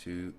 2.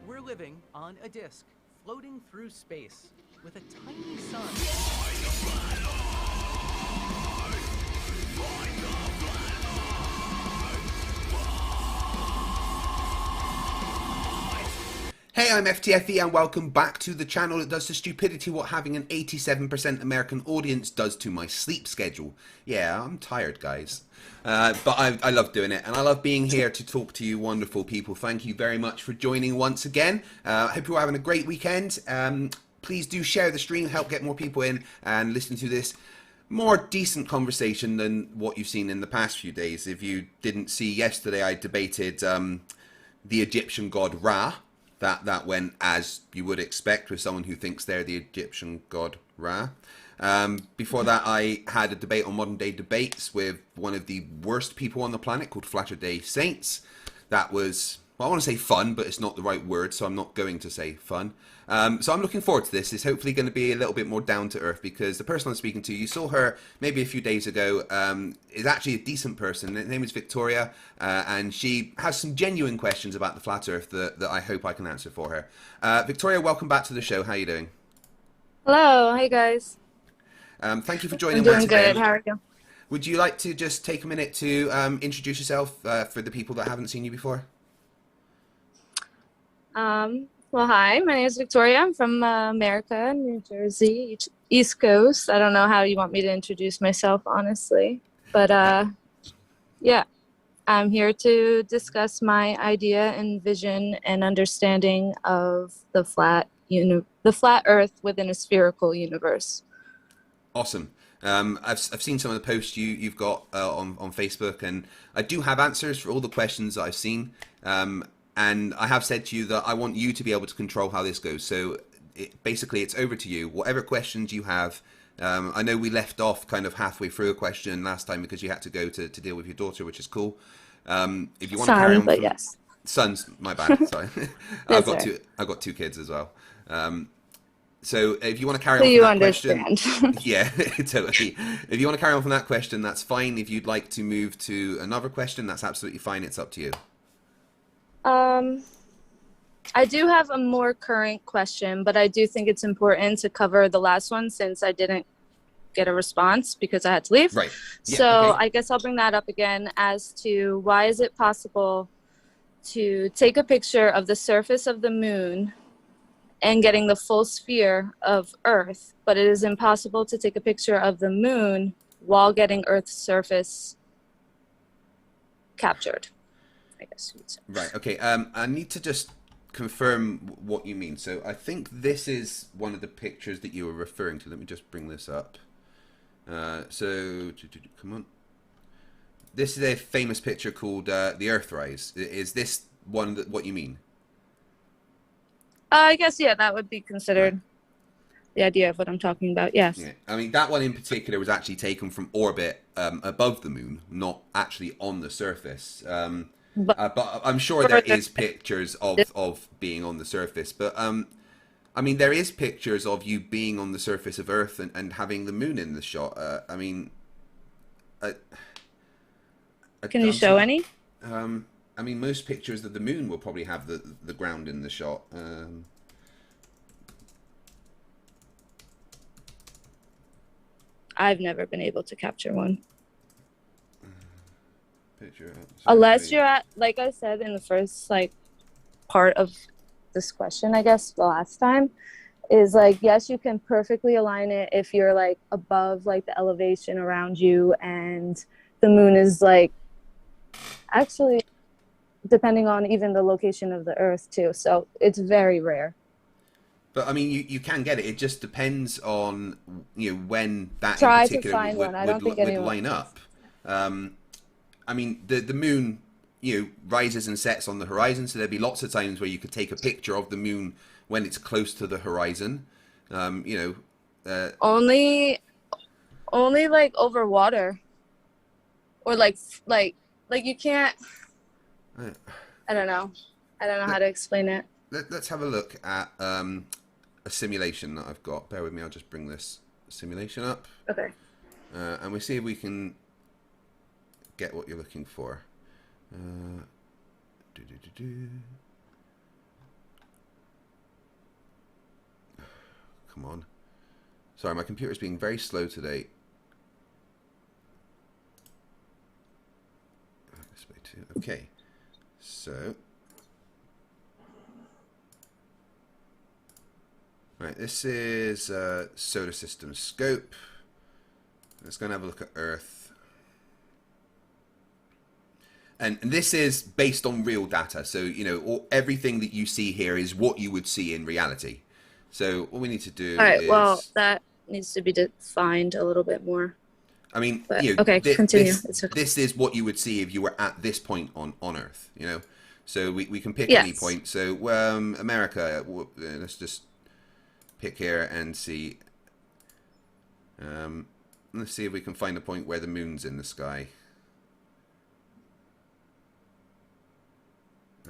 We're living on a disk, floating through space, with a tiny sun. Hey, I'm FTFE and welcome back to the channel that does to stupidity what having an 87% American audience does to my sleep schedule. Yeah, I'm tired, guys. But I love doing it, and I love being here to talk to you wonderful people. Thank you very much for joining once again. I hope you're having a great weekend. Please do share the stream, help get more people in and listen to this more decent conversation than what you've seen in the past few days. If you didn't see yesterday, I debated the Egyptian god Ra. That went as you would expect with someone who thinks they're the Egyptian god Ra. Before that, I had a debate on modern day debates with one of the worst people on the planet called Latter-day Saints. That was, well, I want to say fun, but it's not the right word, so I'm not going to say fun. So I'm looking forward to this. It's hopefully going to be a little bit more down to earth because the person I'm speaking to, you saw her maybe a few days ago, is actually a decent person. Her name is Victoria, and she has some genuine questions about the flat earth that I hope I can answer for her. Victoria, welcome back to the show. How are you doing? Hello. Hey, guys. Thank you for joining I'm doing once again. good. How are you? Would you like to just take a minute to introduce yourself for the people that haven't seen you before? Well, hi. My name is Victoria. I'm from America, New Jersey, East Coast. I don't know how you want me to introduce myself, honestly. But yeah, I'm here to discuss my idea and vision and understanding of the flat Earth within a spherical universe. Awesome. I've seen some of the posts you've got on Facebook, and I do have answers for all the questions that I've seen. And I have said to you that I want you to be able to control how this goes. So basically, it's over to you. Whatever questions you have. I know we left off kind of halfway through a question last time because you had to go to deal with your daughter, which is cool. If you want to carry on, but yes. Sons, my bad. Sorry, I've got two kids as well. So if you want to carry on from that question, yeah, totally. If you want to carry on from that question, that's fine. If you'd like to move to another question, that's absolutely fine. It's up to you. I do have a more current question, but I do think it's important to cover the last one since I didn't get a response because I had to leave. Right. Yeah, so okay. I guess I'll bring that up again as to why is it possible to take a picture of the surface of the moon and getting the full sphere of Earth, but it is impossible to take a picture of the moon while getting Earth's surface captured, I guess you would say. Right, okay. I need to just confirm what you mean. So I think this is one of the pictures that you were referring to. Let me just bring this up. Come on. This is a famous picture called the Earthrise. Is this one what you mean? I guess, yeah, that would be considered the idea of what I'm talking about, yes. Yeah. I mean, that one in particular was actually taken from orbit above the moon, not actually on the surface. But I'm sure there is pictures of being on the surface. But, I mean, there is pictures of you being on the surface of Earth and having the moon in the shot. I mean... Can you show any? I mean, most pictures of the moon will probably have the ground in the shot. I've never been able to capture one. Picture. Unless you're at, like I said in the first part of this question, I guess the last time, is like, yes, you can perfectly align it if you're like above like the elevation around you, and the moon is like actually depending on even the location of the Earth too. So it's very rare. But I mean, you can get it. It just depends on when that Try in particular to find one. I don't think would anyone line up. I mean, the moon rises and sets on the horizon, so there'd be lots of times where you could take a picture of the moon when it's close to the horizon. Only like over water, or like you can't. I don't know how to explain it. Let's have a look at a simulation that I've got. Bear with me, I'll just bring this simulation up. Okay. And we'll see if we can get what you're looking for. Come on. Sorry, my computer's being very slow today. This way too. Okay. So... Right, this is solar system scope. Let's go and have a look at Earth. And this is based on real data. So, everything that you see here is what you would see in reality. So all we need to do is... well, that needs to be defined a little bit more. I mean, okay, continue. This is what you would see if you were at this point on Earth, So we can pick any point. So America, let's just... pick here and see. Let's see if we can find a point where the moon's in the sky.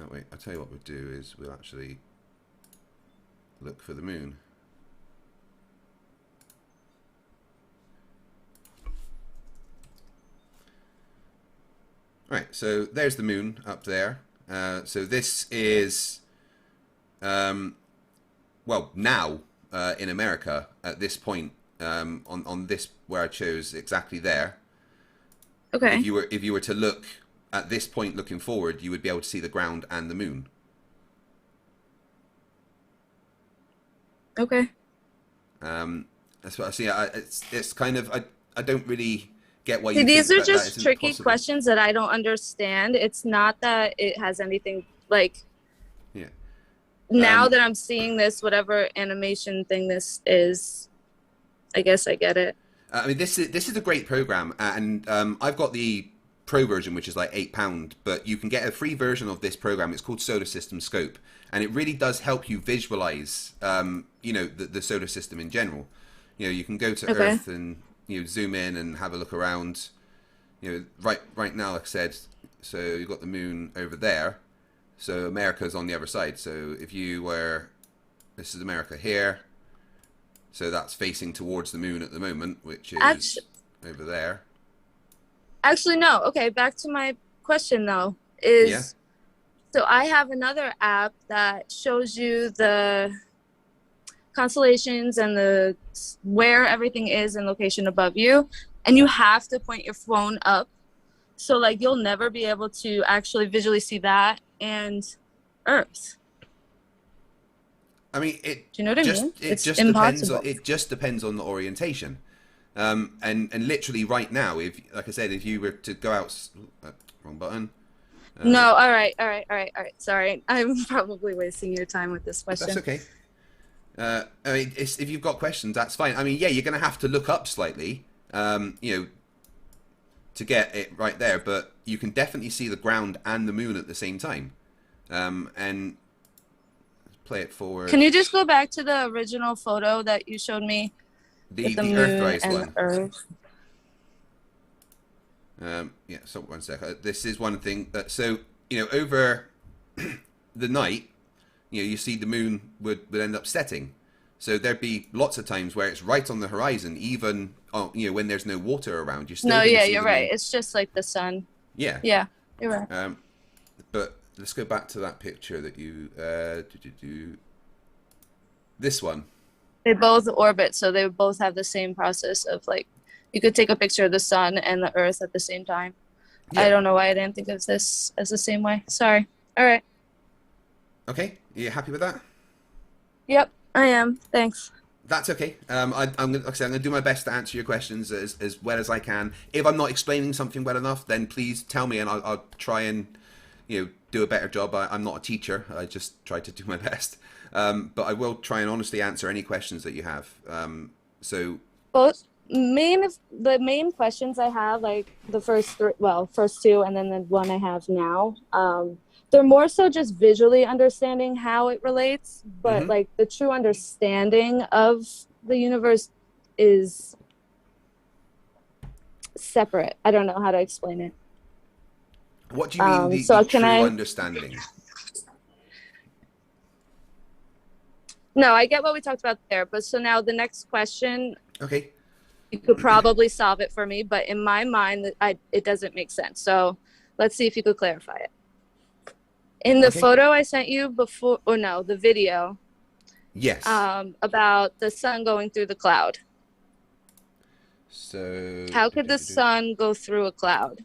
Oh wait, I'll tell you what we'll do is we'll actually look for the moon. Right, so there's the moon up there. So this is, well, now in America at this point, on this where I chose exactly there. Okay. If you were to look at this point looking forward, you would be able to see the ground and the moon. Okay. That's what I see. It's kind of I don't really get why see, you these think are just that tricky possible. questions that I don't understand. It's not that it has anything like. Yeah. Now that I'm seeing this, whatever animation thing this is, I guess I get it. I mean, this is a great program, and I've got the pro version, which is like £8, but you can get a free version of this program. It's called Solar System Scope, and it really does help you visualize, the solar system in general. You can go to Earth and zoom in and have a look around. Right now, like I said, so you've got the moon over there. So America's on the other side. So if you were, this is America here. So that's facing towards the moon at the moment, which is over there. Actually, no. Okay, back to my question though. So I have another app that shows you the constellations and where everything is in location above you, and you have to point your phone up. So like you'll never be able to actually visually see that and Earth. I mean, do you know what I mean? It just depends on the orientation, and literally right now, if like I said, if you were to go out, wrong button, No, all right, all right, all right, all right. Sorry, I'm probably wasting your time with this That's question. okay. I mean, if you've got questions, that's fine. I mean, yeah, you're going to have to look up slightly, you know, to get it right there, but you can definitely see the ground and the moon at the same time. And play it forward. Can you just go back to the original photo that you showed me with the The moon Earthrise and one. the Earth? Yeah, so 1 sec. This is one thing that, so, you know, over the night, you know, you see the moon would end up setting. So there'd be lots of times where it's right on the horizon, even, you know, when there's no water around. You're still No, gonna yeah, see you're the right. moon. It's just like the sun. Yeah. Yeah, you're right. But let's go back to that picture that you, this one. They both orbit, so they both have the same process of like, you could take a picture of the sun and the Earth at the same time. Yeah. I don't know why I didn't think of this as the same way. Sorry. All right. Okay, you happy with that? Yep, I am. Thanks. That's okay. I'm gonna, like I said, I'm going to do my best to answer your questions as well as I can. If I'm not explaining something well enough, then please tell me, and I'll try and, you know, do a better job. I'm not a teacher. I just try to do my best. But I will try and honestly answer any questions that you have. So Both the main questions I have, like the first three, well, first two, and then the one I have now, they're more so just visually understanding how it relates, but like the true understanding of the universe is separate. I don't know how to explain it. what do you mean so the can true I- understanding? No, I get what we talked about there, but so now the next question, Okay. you could probably solve it for me, but in my mind, it doesn't make sense. So let's see if you could clarify it. In the Okay. photo I sent you before, or no, the video, Yes. about the sun going through the cloud. So How could the sun go through a cloud?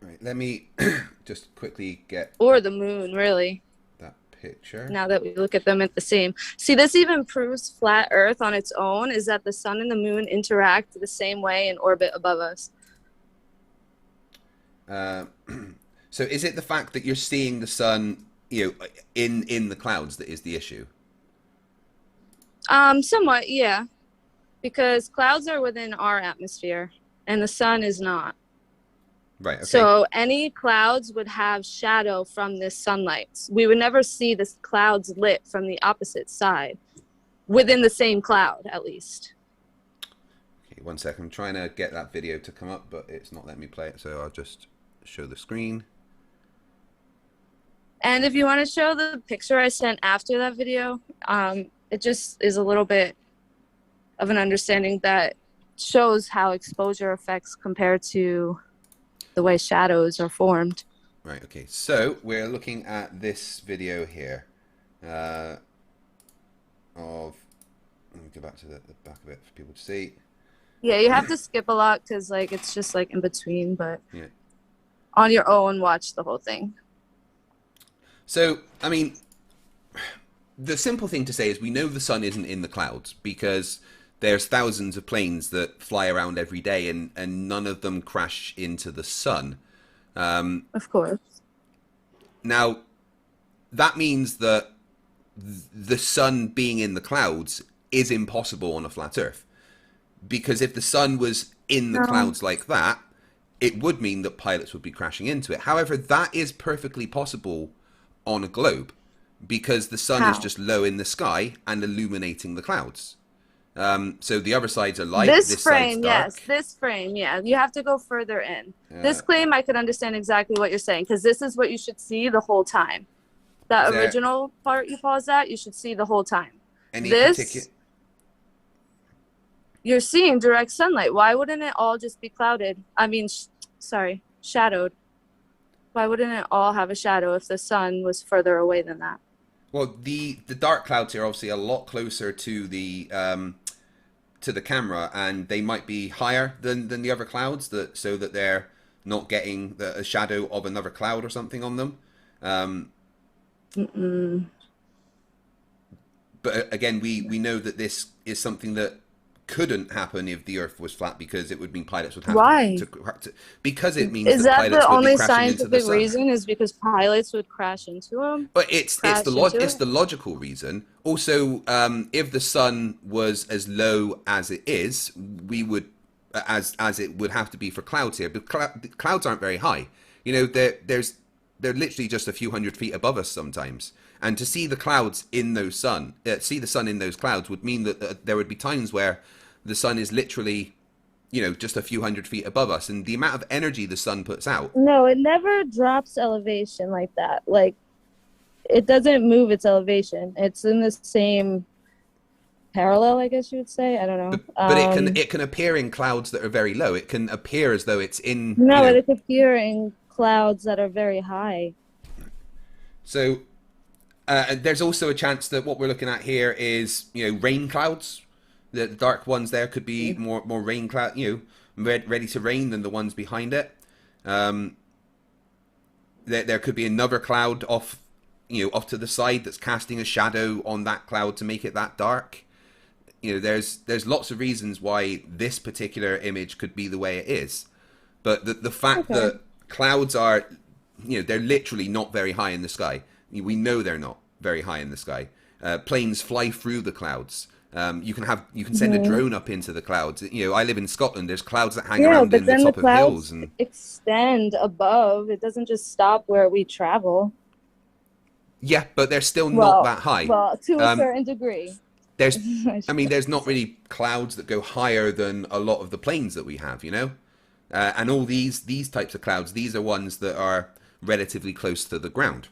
Right, let me just quickly get Or the moon, really, that picture. now that we look at them at the same. See, this even proves flat Earth on its own, is that the sun and the moon interact the same way in orbit above us. So is it the fact that you're seeing the sun, you know, in the clouds that is the issue? Somewhat, yeah. Because clouds are within our atmosphere and the sun is not. Right. Okay. So any clouds would have shadow from this sunlight. We would never see the clouds lit from the opposite side, within the same cloud, at least. Okay, 1 second. I'm trying to get that video to come up, but it's not letting me play it. So I'll just show the screen. And if you want to show the picture I sent after that video, it just is a little bit of an understanding that shows how exposure affects compared to the way shadows are formed. Right. Okay. So we're looking at this video here. Let me go back to the back of it for people to see. Yeah, you have to skip a lot because like it's just like in between, but Yeah. on your own, watch the whole thing. So, I mean, the simple thing to say is we know the sun isn't in the clouds because there's thousands of planes that fly around every day and none of them crash into the sun. Of course. Now, that means that the sun being in the clouds is impossible on a flat Earth. Because if the sun was in the clouds like that, it would mean that pilots would be crashing into it. However, that is perfectly possible on a globe because the sun is just low in the sky and illuminating the clouds. So the other sides are light. This side's frame, dark. yes, this frame, yeah. You have to go further in. This claim, I could understand exactly what you're saying because this is what you should see the whole time. That Is there original part you paused at, you should see the whole time. Any This, particular? you're seeing direct sunlight. Why wouldn't it all just be clouded? I mean, shadowed. Why wouldn't it all have a shadow if the sun was further away than that? Well, the dark clouds are obviously a lot closer to the camera, and they might be higher than the other clouds, so that they're not getting a shadow of another cloud or something on them. But again, we know that this is something that couldn't happen if the Earth was flat, because it would mean pilots would have Why? because it means Is that that pilots the would be only crashing into the scientific sun. reason? Is because pilots would crash into them? But it's It? the logical reason. Also, if the sun was as low as it is, we would as it would have to be for clouds here. But clouds aren't very high. You know, they're literally just a few hundred feet above us sometimes. And to see the clouds in those see the sun in those clouds would mean that there would be times where the sun is literally, you know, just a few hundred feet above us, and the amount of energy the sun puts out. No, it never drops elevation like that. Like, it doesn't move its elevation. It's in the same parallel, I guess you would say. I don't know. But it can appear in clouds that are very low. It can appear as though it's in. No, you know, it could appear in clouds that are very high. So there's also a chance that what we're looking at here is, you know, rain clouds. The dark ones there could be more rain cloud, you know, ready to rain than the ones behind it. There could be another cloud off to the side that's casting a shadow on that cloud to make it that dark. You know, there's lots of reasons why this particular image could be the way it is. But the fact that clouds are, you know, they're literally not very high in the sky. We know they're not very high in the sky. Planes fly through the clouds. You can send a drone up into the clouds. You know, I live in Scotland. There's clouds that hang around in the top of hills, and extend above. It doesn't just stop where we travel. Yeah, but they're still not that high. Well, to a certain degree. There's not really clouds that go higher than a lot of the planes that we have, you know, and all these types of clouds. These are ones that are relatively close to the ground.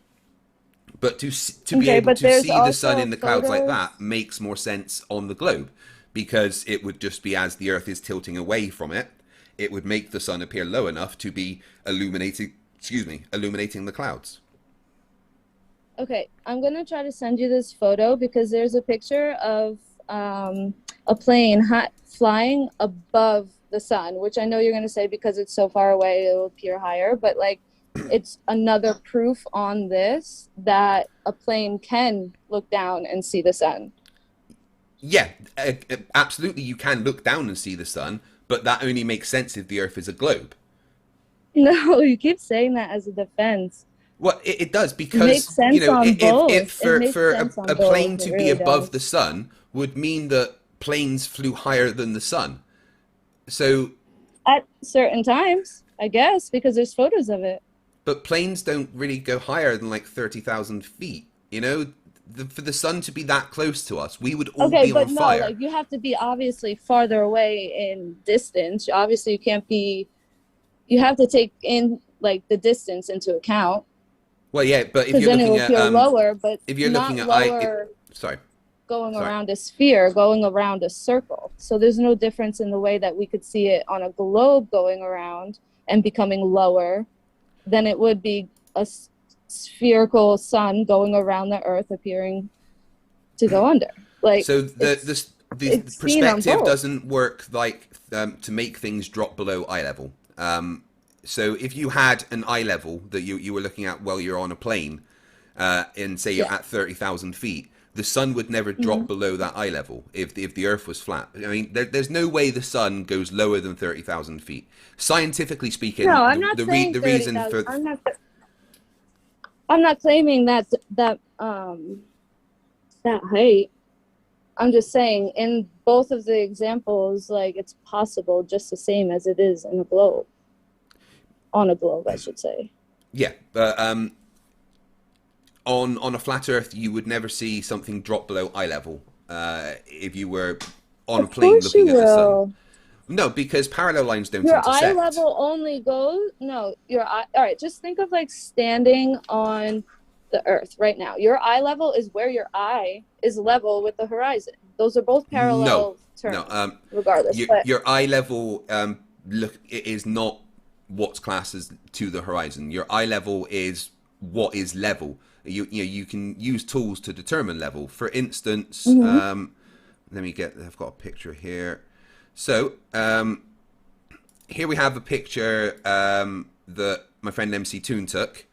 But to be able to see the sun in the clouds like that makes more sense on the globe, because it would just be as the Earth is tilting away from it, it would make the sun appear low enough to be illuminating the clouds. Okay, I'm going to try to send you this photo because there's a picture of a plane flying above the sun, which I know you're going to say because it's so far away, it will appear higher, but like, it's another proof on this that a plane can look down and see the sun. Yeah, absolutely. You can look down and see the sun, but that only makes sense if the Earth is a globe. No, you keep saying that as a defense. Well, it does, because, you know, if for a plane to be above the sun would mean that planes flew higher than the sun. So at certain times, I guess, because there's photos of it. But planes don't really go higher than like 30,000 feet. You know, for the sun to be that close to us, we would all be on fire. Like, you have to be obviously farther away in distance. Obviously, you can't be. You have to take in like the distance into account. Well, yeah, but if you're looking at lower, but if you're not looking at lower, going around a sphere, going around a circle. So there's no difference in the way that we could see it on a globe going around and becoming lower than it would be a spherical sun going around the Earth appearing to go under. Like, so the perspective doesn't work like to make things drop below eye level. So if you had an eye level that you were looking at while you're on a plane, and say you're at 30,000 feet, the sun would never drop below that eye level if the Earth was flat. I mean, there's no way the sun goes lower than 30,000 feet. Scientifically speaking, no, I'm not saying the reason for I'm not claiming that height. I'm just saying in both of the examples, like, it's possible just the same as it is in a globe. On a globe, I should say. Yeah, but on a flat Earth, you would never see something drop below eye level if you were on a plane looking at the sun. No, because parallel lines don't intersect. Your eye level only goes... No, your eye... All right, just think of, like, standing on the Earth right now. Your eye level is where your eye is level with the horizon. Those are both parallel terms, regardless. Your eye level it is not what's classed as to the horizon. Your eye level is what is level. You can use tools to determine level. For instance, I've got a picture here. So here we have a picture that my friend MC Toon took,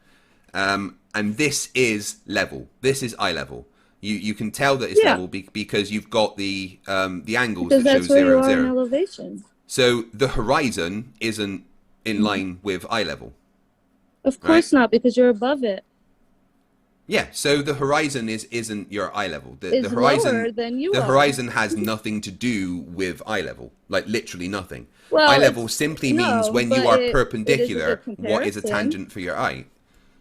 and this is level. This is eye level. You can tell that it's Yeah. level because you've got the angles Because that show that's where 0 you and are in 0. elevation. So the horizon isn't in line with eye level. Of course not, because you're above it. Yeah, so the horizon isn't your eye level. It's The horizon lower than you the are. horizon has nothing to do with eye level, like literally nothing. Well, Eye level simply means when you are it is a perpendicular, good what is a comparison. tangent for your eye?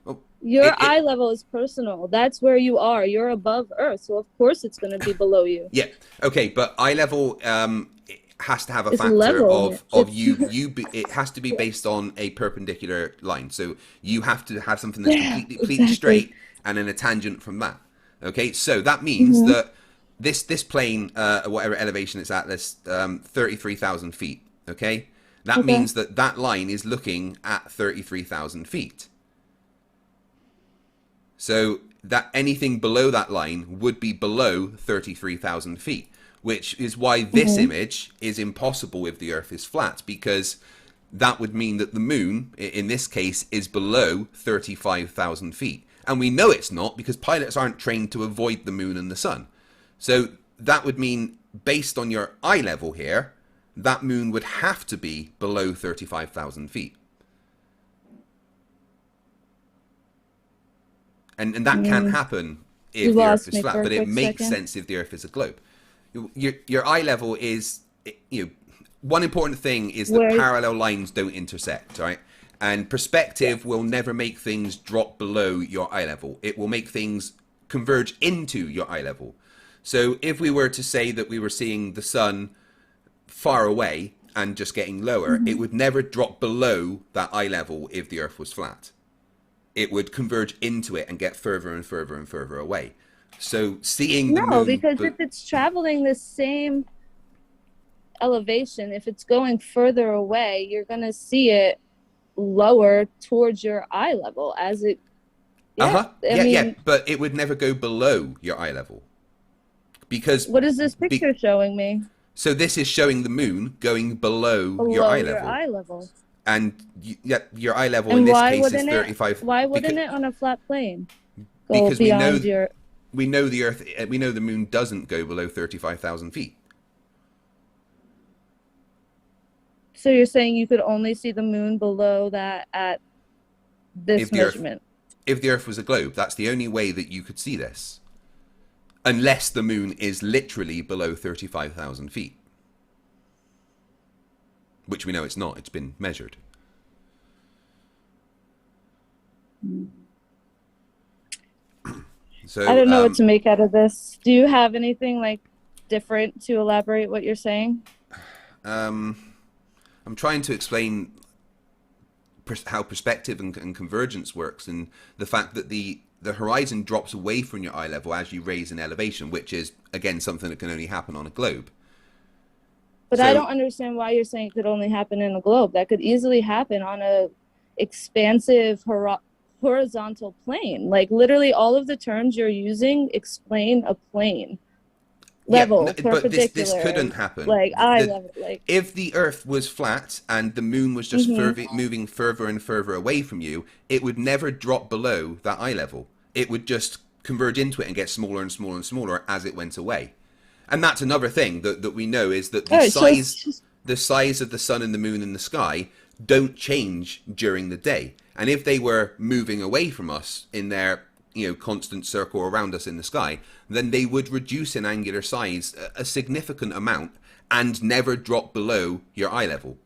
Well, Your eye level is personal. That's where you are. You're above Earth, so of course it's going to be below you. yeah, okay, but eye level it has to have a It's factor level. of it has to be based on a perpendicular line. So you have to have something that's completely straight and then a tangent from that. Okay, so that means that this plane, whatever elevation it's at, that's 33,000 feet. Okay, that means that that line is looking at 33,000 feet. So that anything below that line would be below 33,000 feet, which is why this image is impossible if the Earth is flat, because that would mean that the moon, in this case, is below 35,000 feet. And we know it's not because pilots aren't trained to avoid the moon and the sun. So that would mean, based on your eye level here, that moon would have to be below 35,000 feet. And that can't happen if the Earth is flat, but it makes sense if the Earth is a globe. Your eye level is, one important thing is that parallel lines don't intersect, right? And perspective will never make things drop below your eye level. It will make things converge into your eye level. So if we were to say that we were seeing the sun far away and just getting lower, it would never drop below that eye level if the Earth was flat. It would converge into it and get further and further and further away. So seeing the moon... No, because if it's traveling the same elevation, if it's going further away, you're going to see it lower towards your eye level as it... I mean, but it would never go below your eye level. Because... What is this picture showing me? So this is showing the moon going below your eye level. And your eye level in this case is 35. Why wouldn't it on a flat plane go because beyond we know the Earth, we know the moon doesn't go below 35,000 feet. So you're saying you could only see the moon below that at this measurement? If the Earth was a globe, that's the only way that you could see this. Unless the moon is literally below 35,000 feet. Which we know it's not. It's been measured. So I don't know what to make out of this. Do you have anything like different to elaborate what you're saying? I'm trying to explain how perspective and convergence works, and the fact that the horizon drops away from your eye level as you raise in elevation, which is, again, something that can only happen on a globe. But I don't understand why you're saying it could only happen in a globe. That could easily happen on a expansive horizontal plane. Like literally all of the terms you're using explain a plane. Level, perpendicular. But this couldn't happen. Like eye level. Like if the Earth was flat and the moon was just moving further and further away from you, it would never drop below that eye level. It would just converge into it and get smaller and smaller and smaller as it went away. And that's another thing that we know is that the size of the sun and the moon in the sky don't change during the day. And if they were moving away from us in their constant circle around us in the sky, then they would reduce in angular size a significant amount and never drop below your eye level.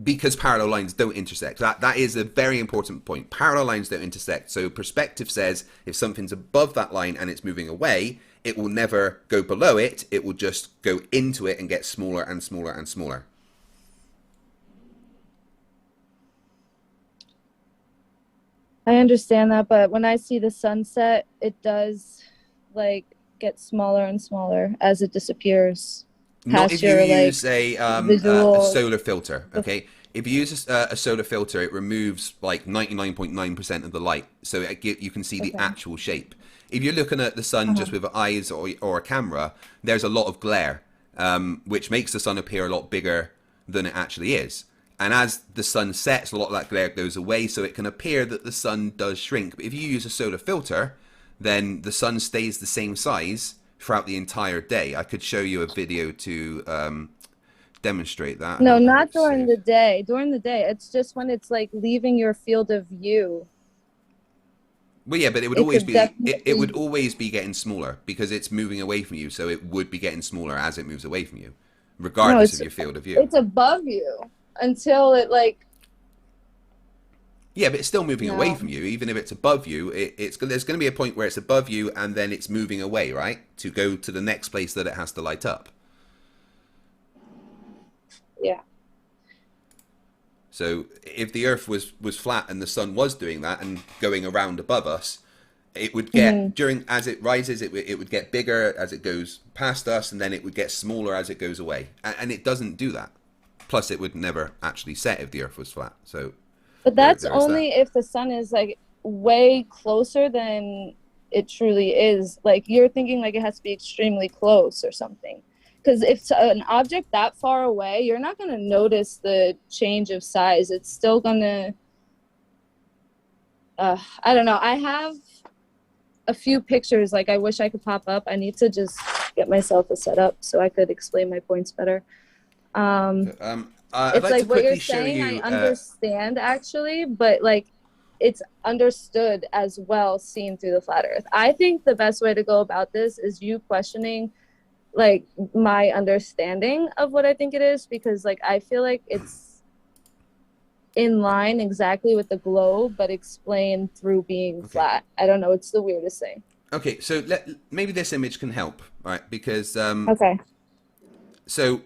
Because parallel lines don't intersect. That is a very important point. Parallel lines don't intersect. So perspective says if something's above that line and it's moving away, it will never go below it. It will just go into it and get smaller and smaller and smaller. I understand that, but when I see the sunset, it does like get smaller and smaller as it disappears. Not if you use a solar filter, okay? If you use a solar filter, it removes like 99.9% of the light, so you can see the actual shape. If you're looking at the sun just with eyes or a camera, there's a lot of glare, which makes the sun appear a lot bigger than it actually is. And as the sun sets, a lot of that glare goes away, so it can appear that the sun does shrink. But if you use a solar filter, then the sun stays the same size throughout the entire day. I could show you a video to demonstrate that. No, not during the day. During the day, it's just when it's like leaving your field of view. Well, yeah, but it would always be it would always be getting smaller because it's moving away from you. So it would be getting smaller as it moves away from you, regardless of your field of view. It's above you until it like. Yeah, but it's still moving away from you. Even if it's above you, there's going to be a point where it's above you and then it's moving away, right? To go to the next place that it has to light up. Yeah. So if the Earth was flat and the sun was doing that and going around above us, it would get as it rises, it would get bigger as it goes past us, and then it would get smaller as it goes away. And it doesn't do that. Plus, it would never actually set if the Earth was flat. So. But that's only if the sun is like way closer than it truly is. Like you're thinking like it has to be extremely close or something. Because if it's an object that far away, you're not going to notice the change of size. It's still going to, I don't know. I have a few pictures like I wish I could pop up. I need to just get myself a setup so I could explain my points better. It's like what you're saying, I understand actually, but like it's understood as well seen through the flat earth. I think the best way to go about this is you questioning like my understanding of what I think it is, because like I feel like it's in line exactly with the globe, but explained through being flat. I don't know. It's the weirdest thing. Okay, so maybe this image can help, right? Because so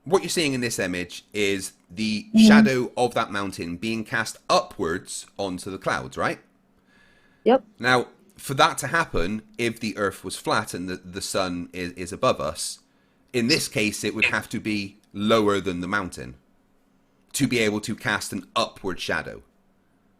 what you're seeing in this image is the shadow of that mountain being cast upwards onto the clouds, right? Yep. Now, for that to happen, if the Earth was flat and the sun is above us, in this case, it would have to be lower than the mountain to be able to cast an upward shadow,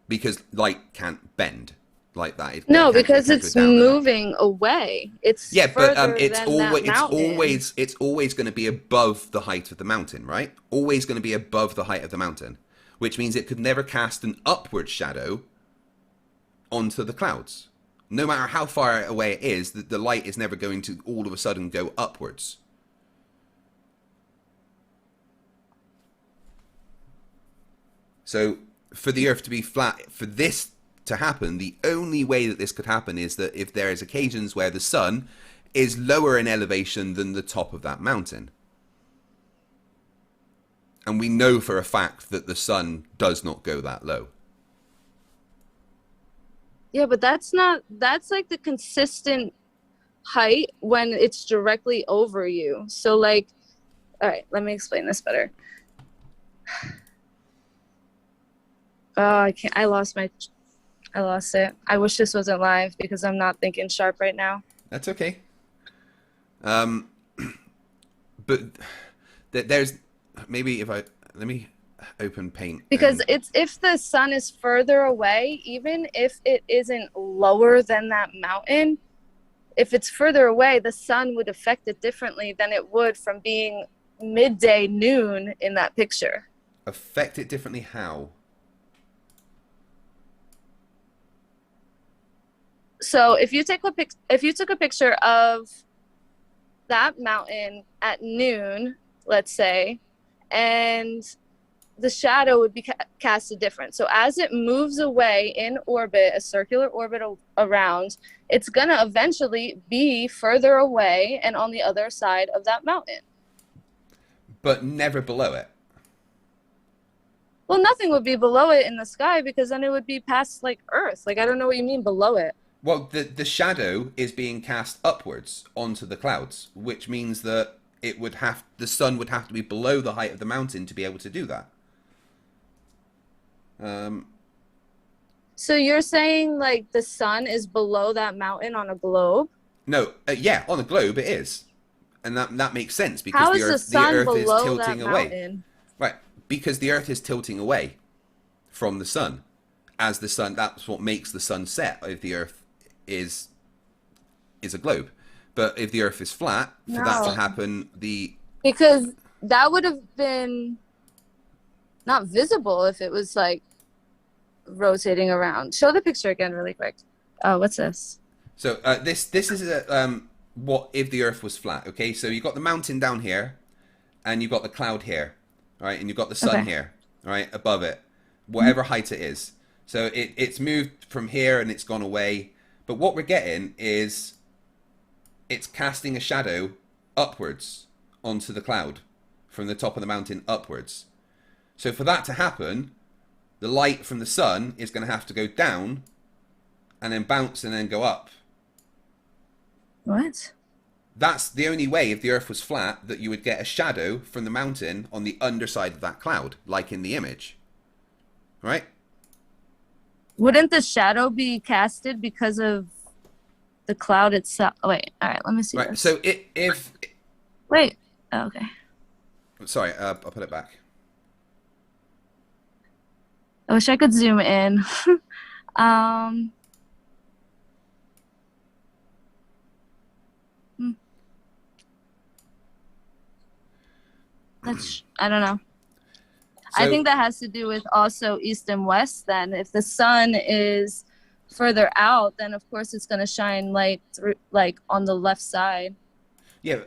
because light can't bend like that. No, because it's moving away. It's but it's always going to be above the height of the mountain, right? Always going to be above the height of the mountain, which means it could never cast an upward shadow onto the clouds. No matter how far away it is, the light is never going to all of a sudden go upwards. So for the Earth to be flat, for this to happen, the only way that this could happen is that if there is occasions where the sun is lower in elevation than the top of that mountain. And we know for a fact that the sun does not go that low. Yeah, but that's like the consistent height when it's directly over you. So like, all right, let me explain this better. I lost it. I wish this wasn't live because I'm not thinking sharp right now. That's okay. But there's maybe let me open Paint. Because it's if the sun is further away, even if it isn't lower than that mountain, if it's further away, the sun would affect it differently than it would from being midday, noon in that picture. Affect it differently how? So if you took a picture of that mountain at noon, let's say, and the shadow would be casted different. So as it moves away in orbit, a circular orbit around, it's going to eventually be further away and on the other side of that mountain. But never below it. Well, nothing would be below it in the sky because then it would be past like Earth. Like, I don't know what you mean below it. Well, the shadow is being cast upwards onto the clouds, which means that the sun would have to be below the height of the mountain to be able to do that. So you're saying like the sun is below that mountain on a globe? No, yeah, on a globe it is, and that makes sense because How the is the Earth is tilting away. Right, because the Earth is tilting away from the sun. As the sun, that's what makes the sun set. If the Earth is a globe, but if the Earth is flat, for that to happen, because that would have been not visible if it was like rotating around. Show the picture again really quick. Oh, what's this? So this is what if the Earth was flat? Okay, so you've got the mountain down here, and you've got the cloud here, all right, and you've got the sun Okay. here, all right, above it, whatever height it is. So it's moved from here and it's gone away. But what we're getting is it's casting a shadow upwards onto the cloud from the top of the mountain upwards. So for that to happen, the light from the sun is going to have to go down and then bounce and then go up. What? That's the only way, if the Earth was flat, that you would get a shadow from the mountain on the underside of that cloud, like in the image. Right? Wouldn't the shadow be casted because of the cloud itself? Oh, wait, all right, let me see Right. this. So if Wait, oh, okay. sorry, I'll put it back. I wish I could zoom in. um, hmm. I don't know. I So- think that has to do with also east and west then. If the sun is further out, then of course it's going to shine light through, like on the left side. Yeah,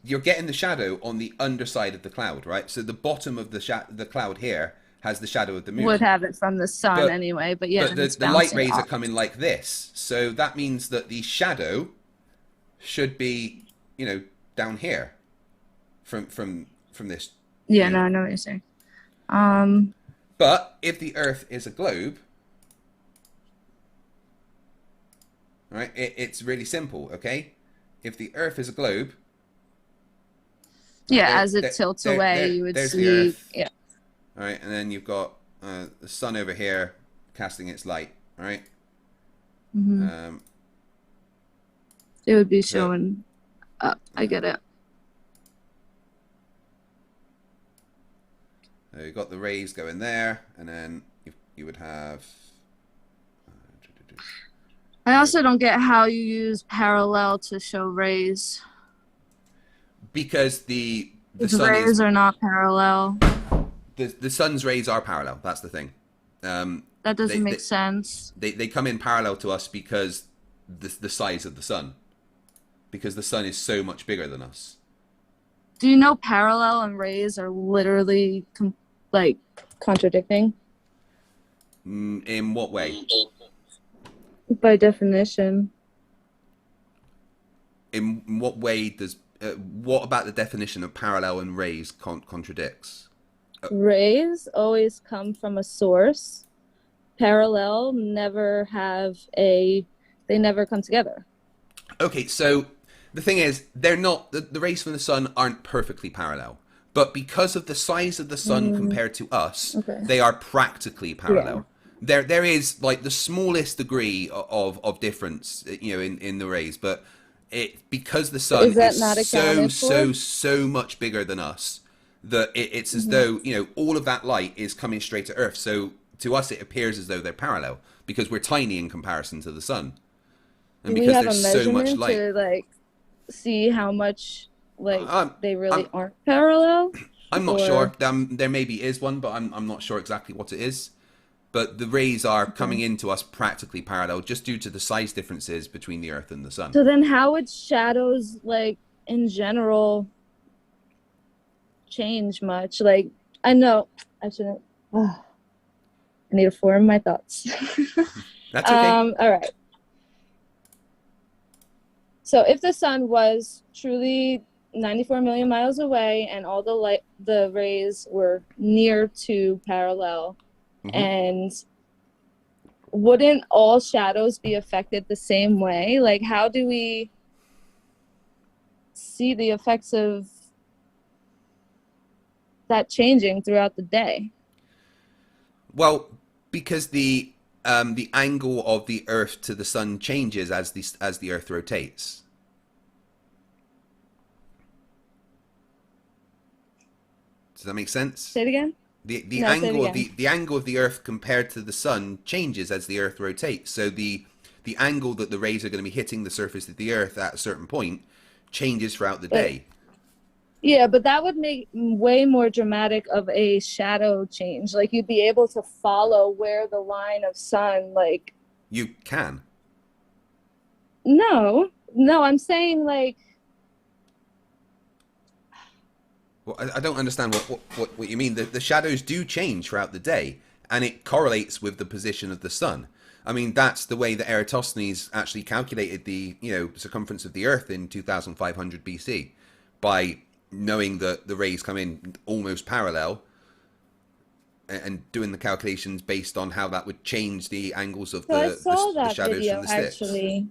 you're getting the shadow on the underside of the cloud, right? So the bottom of the cloud here has the shadow of the moon. Would have it from the sun But- anyway, but yeah, But then it's the light bouncing rays are off. coming like this. So that means that the shadow should be, down here from this. Yeah, no, I know what you're saying. But if the Earth is a globe, right, it's really simple, okay? If the Earth is a globe, yeah, there- as it there- tilts there- away, there- you would there's the see. Earth. Yeah. all right, and then you've got the sun over here casting its light, all right? Hmm. It would be so- showing up. I get it. So you've got the rays going there, and then you would have. I also don't get how you use parallel to show rays. Because the The sun rays is are not parallel. the sun's rays are parallel. That's the thing. That doesn't make sense. They come in parallel to us because the size of the sun, because the sun is so much bigger than us. Do you know parallel and rays are literally like contradicting In what way? by definition? In what way does what about the definition of parallel and rays contradicts? Rays always come from a source. Parallel never they never come together. Okay, so the thing is, they're not the rays from the sun aren't perfectly parallel, but because of the size of the sun compared to us, Okay. they are practically parallel. There is like the smallest degree of difference, in the rays, but because the sun Is that is not so accounted for? so much bigger than us, that it's as though all of that light is coming straight to Earth. So to us, it appears as though they're parallel because we're tiny in comparison to the sun, and Do we because have a there's so much measurement light. to like see how much they really I'm- aren't parallel? I'm not or- sure. There maybe is one, but I'm not sure exactly what it is. But the rays are coming into us practically parallel just due to the size differences between the Earth and the sun. So then how would shadows like in general change much? Like I know I shouldn't I need to form my thoughts. That's okay. All right. So if the sun was truly 94 million miles away and all the rays were near to parallel, and wouldn't all shadows be affected the same way? Like, how do we see the effects of that changing throughout the day? Well, because the angle of the Earth to the sun changes as the Earth rotates. Does that make sense? Say it again. The No, say it angle of again. the angle of the Earth compared to the sun changes as the Earth rotates. So the angle that the rays are going to be hitting the surface of the Earth at a certain point changes throughout the day. Yeah, but that would make way more dramatic of a shadow change. Like you'd be able to follow where the line of sun, like You can. No, no, I'm saying like, Well, I don't understand what you mean. The shadows do change throughout the day, and it correlates with the position of the sun. I mean, that's the way that Eratosthenes actually calculated the circumference of the Earth in 2500 BC, by knowing that the rays come in almost parallel, and doing the calculations based on how that would change the angles of so I saw the that shadows from video the sticks. actually.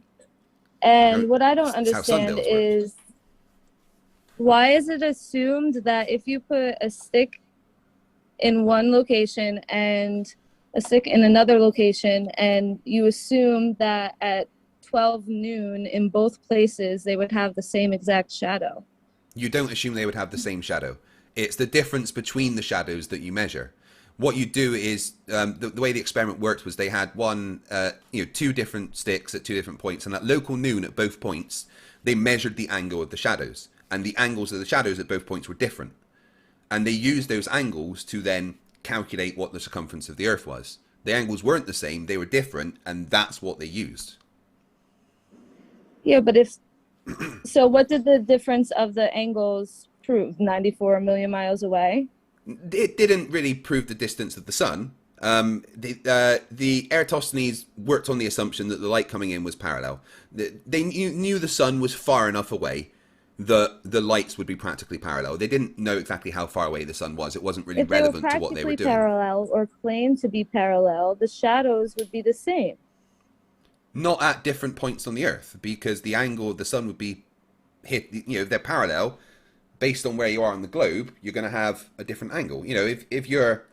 And what I don't That's how understand sundials work. is why is it assumed that if you put a stick in one location and a stick in another location, and you assume that at 12 noon in both places they would have the same exact shadow? You don't assume they would have the same shadow. It's the difference between the shadows that you measure. What you do is the way the experiment worked was they had two different sticks at two different points, and at local noon at both points, they measured the angle of the shadows, and the angles of the shadows at both points were different, and they used those angles to then calculate what the circumference of the Earth was. The angles weren't the same; they were different, and that's what they used. Yeah, but if so, what did the difference of the angles prove? 94 million miles away? It didn't really prove the distance of the sun. The Eratosthenes worked on the assumption that the light coming in was parallel. They knew the sun was far enough away that the lights would be practically parallel. They didn't know exactly how far away the sun was. It wasn't really If they were relevant to what they were practically doing. parallel or claimed to be parallel, the shadows would be the same. Not at different points on the Earth, because the angle of the sun would be hit. If they're parallel, based on where you are on the globe, you're going to have a different angle. If you're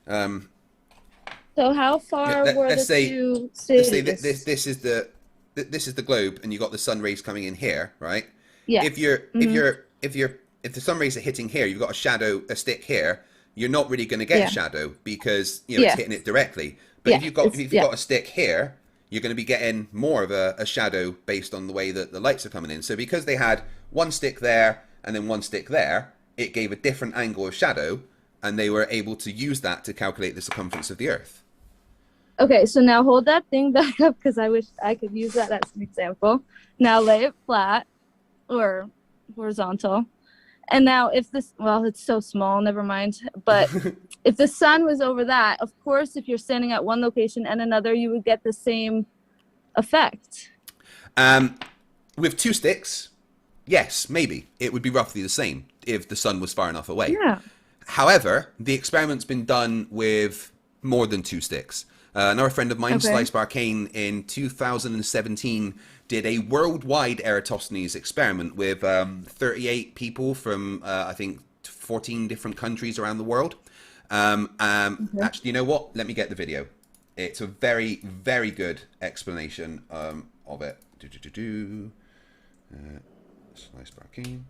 So how far were the two let's say cities? this is the globe, and you got the sun rays coming in here, right? Yeah. If the sun rays are hitting here, you've got a stick here. You're not really going to get a shadow, because it's hitting it directly. But if you've got a stick here, you're going to be getting more of a shadow based on the way that the lights are coming in. So because they had one stick there and then one stick there, it gave a different angle of shadow, and they were able to use that to calculate the circumference of the Earth. Okay, so now hold that thing back up, because I wish I could use that as an example. Now lay it flat or horizontal. And now if this, well, it's so small, never mind. But if the sun was over that, of course, if you're standing at one location and another, you would get the same effect. With two sticks, yes, maybe. It would be roughly the same if the sun was far enough away. Yeah. However, the experiment's been done with more than two sticks. Another friend of mine, Slice Barcane, in 2017 did a worldwide Eratosthenes experiment with 38 people from, I think, 14 different countries around the world. Actually, you know what? Let me get the video. It's a very, very good explanation of it. Slice Barcane.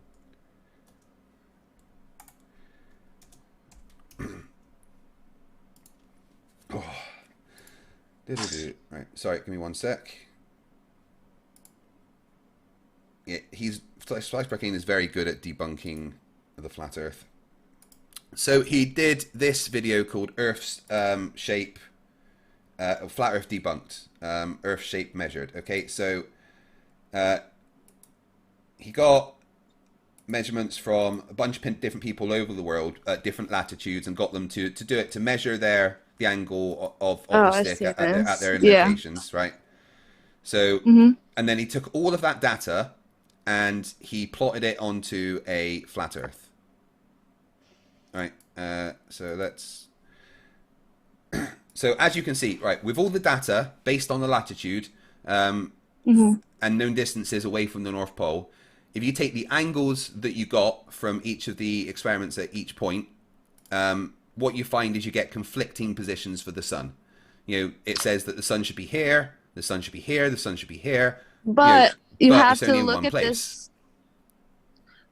Oh. Right, sorry, give me one sec. Yeah, Slice Barcane is very good at debunking the flat Earth. So he did this video called Earth's shape, flat Earth debunked, Earth shape measured. Okay, so he got measurements from a bunch of different people all over the world at different latitudes, and got them to do it to measure the angle of the stick at their locations, right? So, and then he took all of that data and he plotted it onto a flat Earth. Right, so let's... So as you can see, right, with all the data based on the latitude and known distances away from the North Pole, if you take the angles that you got from each of the experiments at each point, what you find is you get conflicting positions for the sun. It says that the sun should be here, the sun should be here, the sun should be here. But you have it's only to in look one at place. this.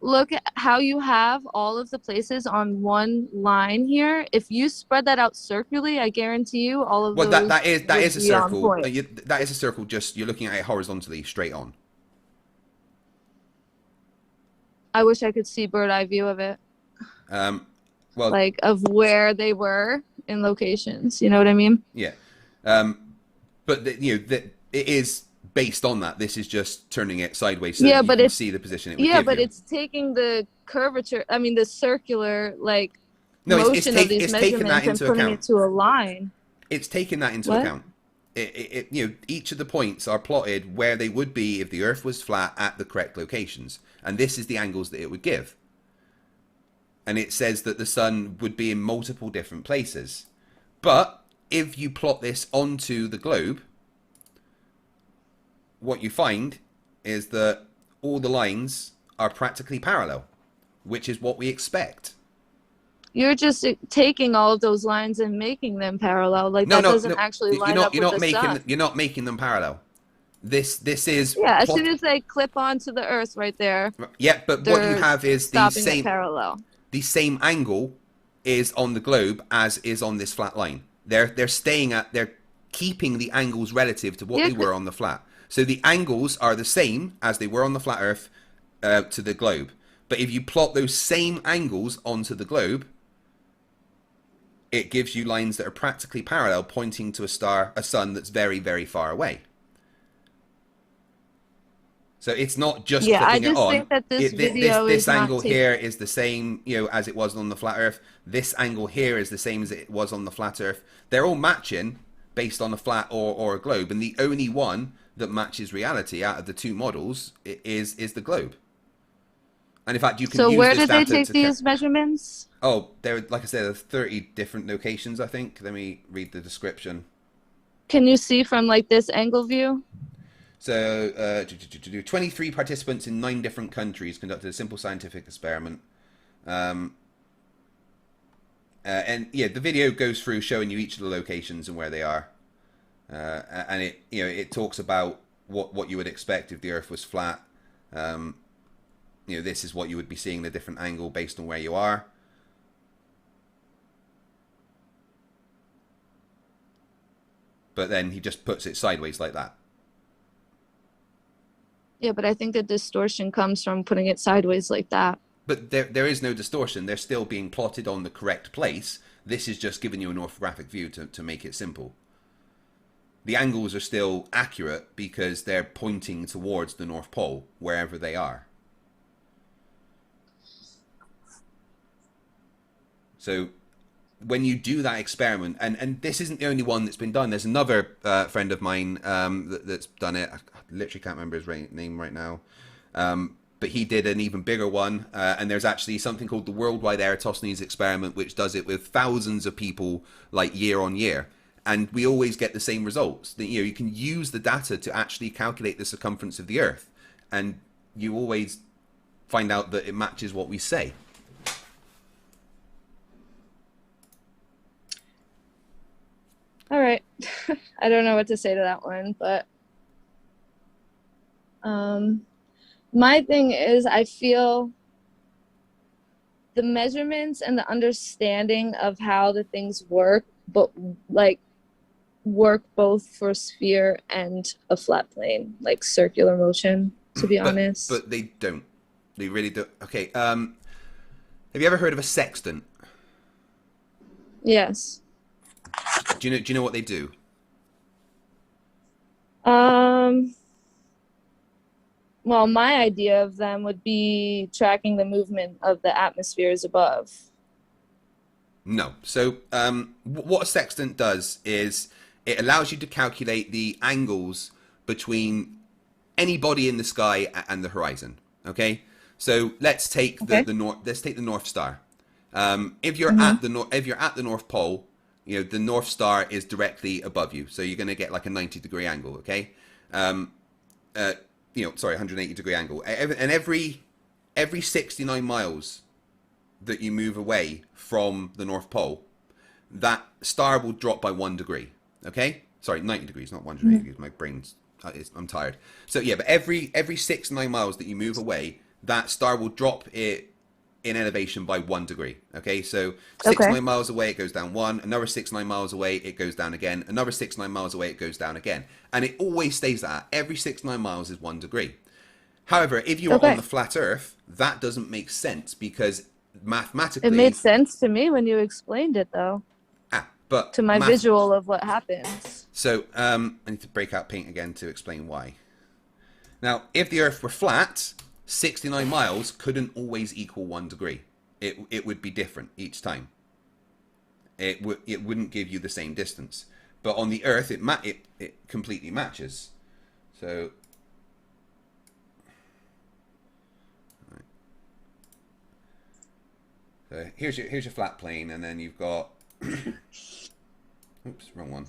Look at how you have all of the places on one line here. If you spread that out circularly, I guarantee you all of those that is a would be on circle. point. That is a circle. Just you're looking at it horizontally, straight on. I wish I could see bird eye view of it. Well, like of where they were in locations. You know what I mean? Yeah. But it is based on that, this is just turning it sideways so that you can see the position it would give you. Yeah, but it's taking the curvature, I mean, the circular, like, no, motion of these measurements and putting it to a line. It's taking that into account. You know, each of the points are plotted where they would be if the Earth was flat at the correct locations. And this is the angles that it would give. And it says that the sun would be in multiple different places. But if you plot this onto the globe, what you find is that all the lines are practically parallel, which is what we expect. You're just taking all of those lines and making them parallel. Like, that doesn't actually line up with the sun. You're not making them parallel. This is... Yeah, as soon as they clip onto the Earth right there. Yeah, but what you have is the same... parallel. The same angle is on the globe as is on this flat line. They're staying at... They're keeping the angles relative to what they were on the flat. So the angles are the same as they were on the flat Earth to the globe. But if you plot those same angles onto the globe, it gives you lines that are practically parallel, pointing to a sun that's very, very far away. So it's not just flipping it on. I just think that this angle here is the same, you know, as it was on the flat Earth. This angle here is the same as it was on the flat Earth. They're all matching based on a flat or a globe, and the only one that matches reality out of the two models is the globe. And in fact, you can use this data. So where did they take these measurements? Oh, there, like I said, there are 30 different locations, I think. Let me read the description. Can you see from, like, this angle view? So, 23 participants in 9 different countries conducted a simple scientific experiment. And yeah, the video goes through showing you each of the locations and where they are. And it talks about what you would expect if the Earth was flat. This is what you would be seeing, the different angle based on where you are. But then he just puts it sideways like that. Yeah, but I think the distortion comes from putting it sideways like that. But there is no distortion. They're still being plotted on the correct place. This is just giving you an orthographic view to make it simple. The angles are still accurate because they're pointing towards the North Pole, wherever they are. So when you do that experiment, and this isn't the only one that's been done. There's another friend of mine that's done it. I literally can't remember his name right now. But he did an even bigger one. And there's actually something called the Worldwide Eratosthenes Experiment, which does it with thousands of people, like year on year. And we always get the same results. You can use the data to actually calculate the circumference of the Earth. And you always find out that it matches what we say. All right. I don't know what to say to that one, but my thing is, I feel the measurements and the understanding of how the things work, but like work both for sphere and a flat plane, like circular motion, to be honest. But they don't. They really don't. Okay. Have you ever heard of a sextant? Yes. Do you know what they do? Well, my idea of them would be tracking the movement of the atmospheres above. No. So what a sextant does is it allows you to calculate the angles between any body in the sky and the horizon. Okay. So let's take the North Star. If you're at the North Pole, the North Star is directly above you, so you're going to get like a 90-degree angle. Okay. 180-degree angle, and every 69 miles that you move away from the North Pole, that star will drop by 1 degree. Okay, sorry, 90 degrees, not 180 degrees. My brain's, I'm tired. So yeah, but every 69 miles that you move away, that star will drop it in elevation by 1 degree. Okay, so 69 miles away it goes down 1, another 69 miles away it goes down again, another 69 miles away it goes down again, and it always stays that. Every 69 miles is 1 degree. However, if you are on the flat Earth, that doesn't make sense, because mathematically it made sense to me when you explained it, though. But to my visual of what happens. So I need to break out paint again to explain why. Now, if the Earth were flat, 69 miles couldn't always equal 1 degree. It would be different each time. It wouldn't give you the same distance. But on the Earth, it completely matches. So, right. So here's your flat plane, and then you've got oops, wrong one.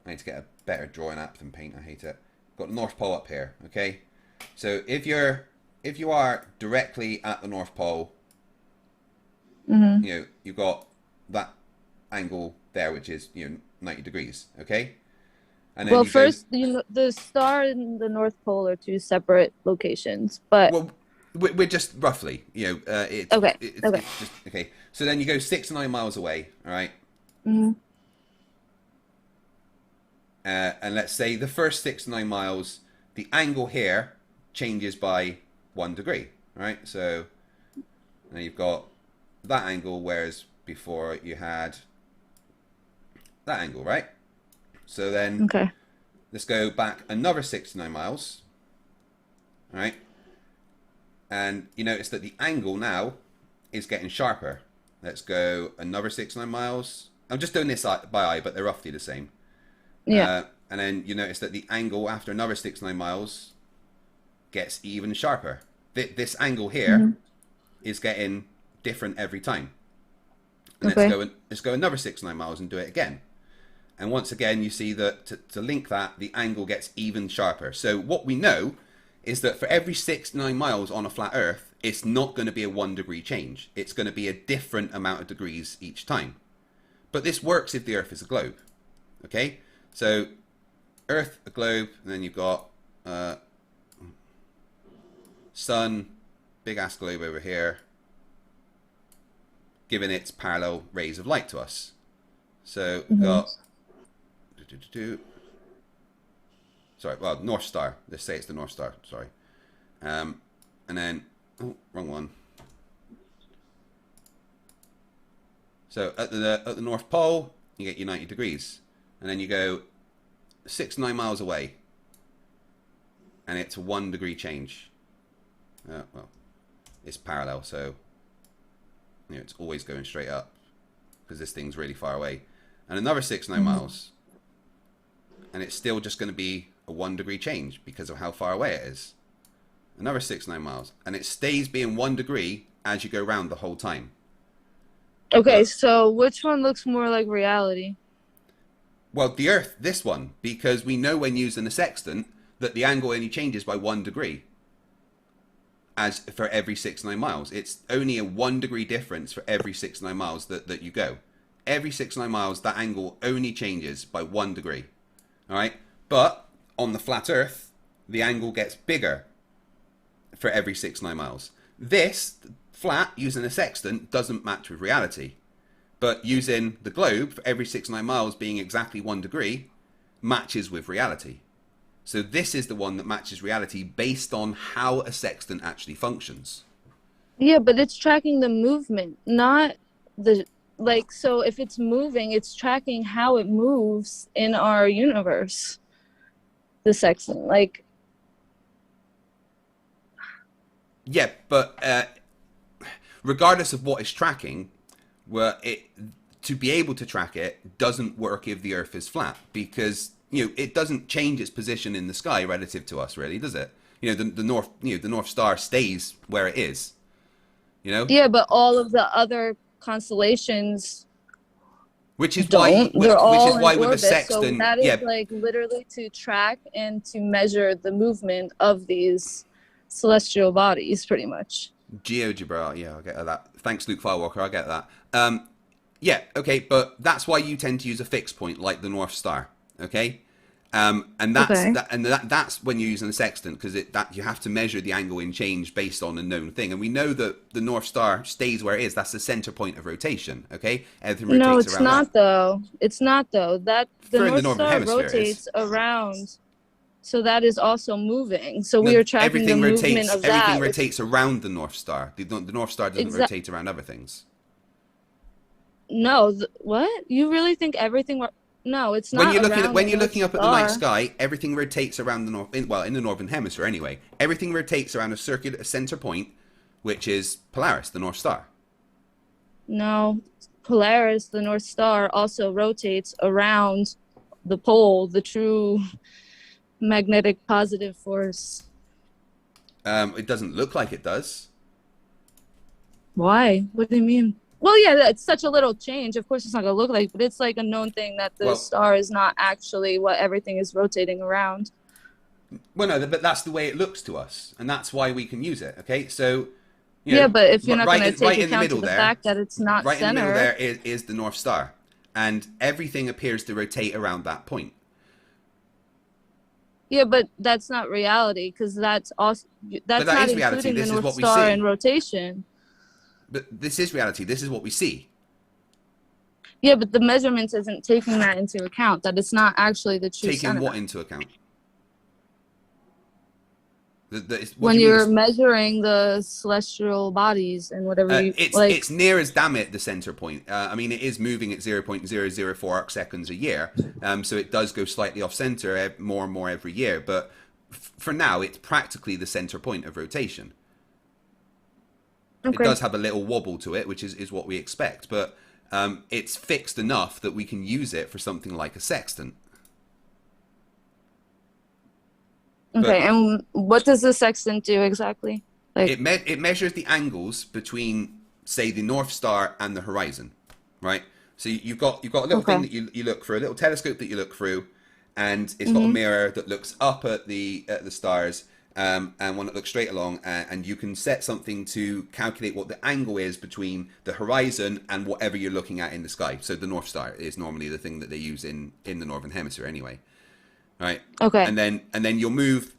I need to get a better drawing app than Paint. I hate it. Got the North Pole up here. Okay, so if you are directly at the North Pole, you've got that angle there, which is 90 degrees. Okay, and then first, the star and the North Pole are two separate locations, but we're just roughly, it's okay. It's just, okay. So then you go 6 to 9 miles away. All right. And let's say the first 6 to 9 miles, the angle here changes by 1 degree, right? So now you've got that angle, whereas before you had that angle, right? So then let's go back another 6 to 9 miles, all right? And you notice that the angle now is getting sharper. Let's go another 6 to 9 miles. I'm just doing this by eye, but they're roughly the same. Yeah. And then you notice that the angle after another 6 to 9 miles gets even sharper. This angle here is getting different every time. And let's go another 6 to 9 miles and do it again. And once again, you see that to link that, the angle gets even sharper. So what we know is that for every 6 to 9 miles on a flat Earth, it's not going to be a 1 degree change. It's going to be a different amount of degrees each time. But this works if the Earth is a globe. Okay? So Earth, a globe, and then you've got Sun, big ass globe over here, giving its parallel rays of light to us. So we've got sorry, well, North Star. Let's say it's the North Star. Sorry, and then wrong one. So at the North Pole, you get your 90 degrees, and then you go 6 to 9 miles away, and it's a 1 degree change. Well, it's parallel, so it's always going straight up because this thing's really far away. And another 6 to 9 miles, and it's still just going to be a 1 degree change because of how far away it is. Another 6 to 9 miles, and it stays being 1 degree as you go round the whole time. Okay, so which one looks more like reality? Well, the Earth, this one, because we know when using a sextant that the angle only changes by 1 degree as for every 6 to 9 miles. It's only a 1 degree difference for every 6 to 9 miles that you go. Every 6 to 9 miles, that angle only changes by 1 degree. All right? But on the flat Earth, the angle gets bigger for every 6 to 9 miles. This flat, using a sextant, doesn't match with reality. But using the globe, for every 6 to 9 miles being exactly 1 degree, matches with reality. So this is the one that matches reality based on how a sextant actually functions. Yeah, but it's tracking the movement, not the, like, so if it's moving, it's tracking how it moves in our universe, the sextant, like. Yeah, but regardless of what it's tracking, to be able to track it doesn't work if the Earth is flat, because it doesn't change its position in the sky relative to us, really, does it? The North Star stays where it is. Yeah, but all of the other constellations, which is why with the sextant, so that is like literally to track and to measure the movement of these celestial bodies, pretty much. GeoGebra, yeah, I get that. Thanks, Luke Firewalker, I get that. Yeah, okay, but that's why you tend to use a fixed point like the North Star, okay? And that's when you're using a sextant, because you have to measure the angle in change based on a known thing. And we know that the North Star stays where it is. That's the center point of rotation, okay? Everything rotates no, it's around not that. though. It's not though. That the North Star rotates around. So that is also moving. So we are tracking the movement of that. Everything rotates around the North Star. The North Star doesn't rotate around other things. No, what? You really think everything? No, it's When not you're looking around at when the you're North looking up at the night Star. sky, everything rotates around the in the northern hemisphere anyway. Everything rotates around a center point, which is Polaris, the North Star. No, Polaris, the North Star, also rotates around the pole, the true magnetic positive force. It doesn't look like it does. Why? What do you mean? Well, yeah, it's such a little change. Of course, it's not going to look like, but it's like a known thing that the Well, star is not actually what everything is rotating around. well, no, but that's the way it looks to us, and that's why we can use it. Okay, so you Yeah, know, but if you're not going to take right in the account to middle the there, fact that it's not right in the middle center. there is the North Star, and everything appears to rotate around that point. Yeah, but that's not reality because that's also But that's that not is reality. including the This is North what we Star in see. rotation. But this is reality. This is what we see. Yeah, but the measurements isn't taking that into account, that it's not actually the true Taking center. what into account? What When do you mean? you're measuring the celestial bodies and whatever you like. It's near as damn it the center point. I mean, it is moving at 0.004 arc seconds a year, so it does go slightly off center more and more every year. But for now, it's practically the center point of rotation. Okay. It does have a little wobble to it, which is what we expect, but it's fixed enough that we can use it for something like a sextant. Okay, and what does the sextant do exactly? Like it measures the angles between, say, the North Star and the horizon, right? So you've got a little thing that you look through, a little telescope that you look through, and it's got a mirror that looks up at the stars, and one that looks straight along, and you can set something to calculate what the angle is between the horizon and whatever you're looking at in the sky. So the North Star is normally the thing that they use in the northern hemisphere anyway. Right. Okay. And then you'll move,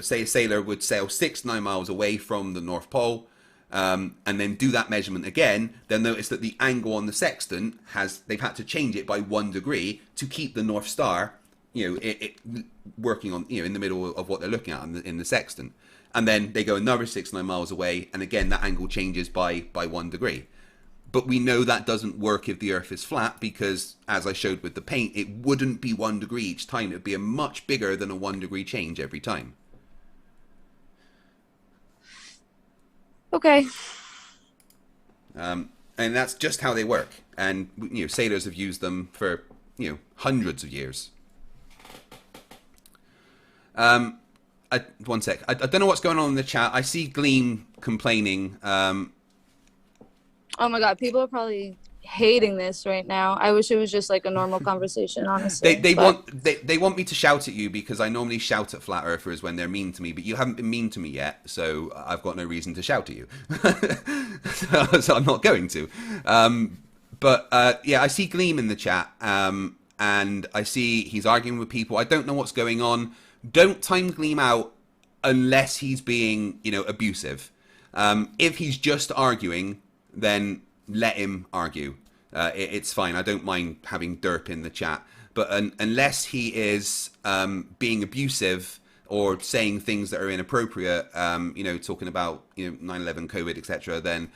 say a sailor would sail 6-9 miles away from the North Pole, and then do that measurement again. They'll notice that the angle on the sextant they've had to change it by 1 degree to keep the North Star, it working on, in the middle of what they're looking at in the sextant. And then they go another 6-9 miles away, and again that angle changes by 1 degree. But we know that doesn't work if the Earth is flat because, as I showed with the paint, it wouldn't be 1 degree each time. It would be a much bigger than a 1 degree change every time. Okay. And that's just how they work. And sailors have used them for hundreds of years. One sec. I don't know what's going on in the chat. I see Gleam complaining. Oh my God, people are probably hating this right now. I wish it was just like a normal conversation, honestly. They want me to shout at you because I normally shout at flat earthers when they're mean to me, but you haven't been mean to me yet, so I've got no reason to shout at you. so I'm not going to. Yeah, I see Gleam in the chat, and I see he's arguing with people. I don't know what's going on. Don't time Gleam out unless he's being, abusive. If he's just arguing, then let him argue. It's fine. I don't mind having derp in the chat. But unless he is being abusive or saying things that are inappropriate, talking about 9/11, COVID, etc., then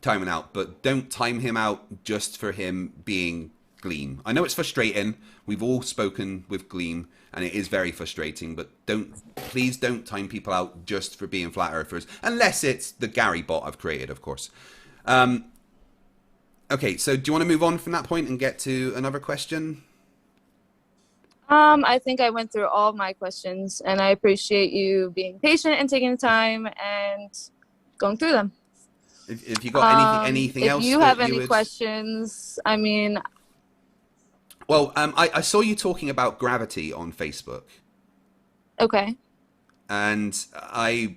time him out. But don't time him out just for him being Gleam. I know it's frustrating. We've all spoken with Gleam, and it is very frustrating. But please don't time people out just for being flat earthers, unless it's the Gary bot I've created, of course. Okay, so do you want to move on from that point and get to another question? I think I went through all of my questions, and I appreciate you being patient and taking the time and going through them. If you got anything else, if you have any questions, I mean. Well, I saw you talking about gravity on Facebook. Okay. And I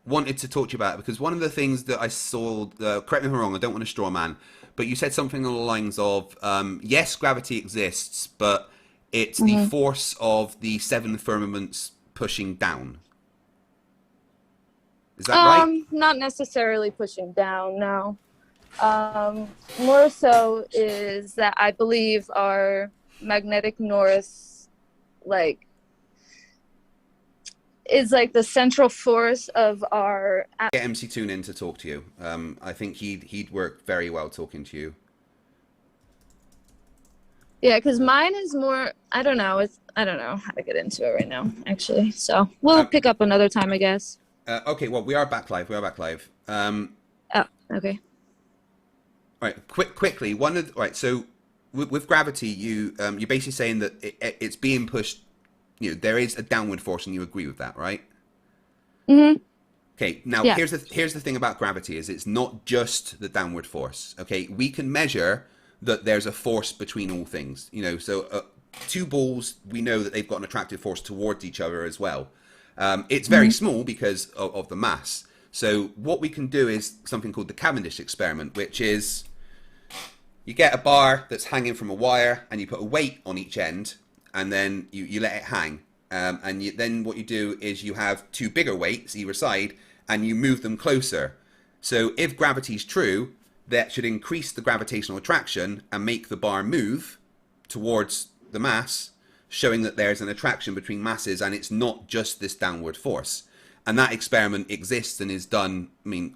wanted to talk to you about it because one of the things that I saw, correct me if I'm wrong, I don't want to straw man, but you said something along the lines of, yes, gravity exists, but it's the force of the 7 firmaments pushing down. Is that right? Not necessarily pushing down, no. More so is that I believe our magnetic north, is like the central force of our. Get MC Tune in to talk to you. I think he'd work very well talking to you. Yeah, because mine is more, I don't know. I don't know how to get into it right now, actually. So we'll Um, pick up another time, I guess. okay, well, we are back live. We are back live. Oh, okay. All right, quickly. Right. So with gravity, you're basically saying that it's being pushed. There is a downward force, and you agree with that, right? Mm-hmm. Okay. Now Yeah. here's the thing about gravity is it's not just the downward force. Okay, we can measure that there's a force between all things. So two balls, we know that they've got an attractive force towards each other as well. It's very Mm-hmm. small because of the mass. So what we can do is something called the Cavendish experiment, which is you get a bar that's hanging from a wire and you put a weight on each end and then you let it hang. Then what you do is you have two bigger weights either side and you move them closer. So if gravity is true, that should increase the gravitational attraction and make the bar move towards the mass, showing that there's an attraction between masses and it's not just this downward force. And that experiment exists and is done,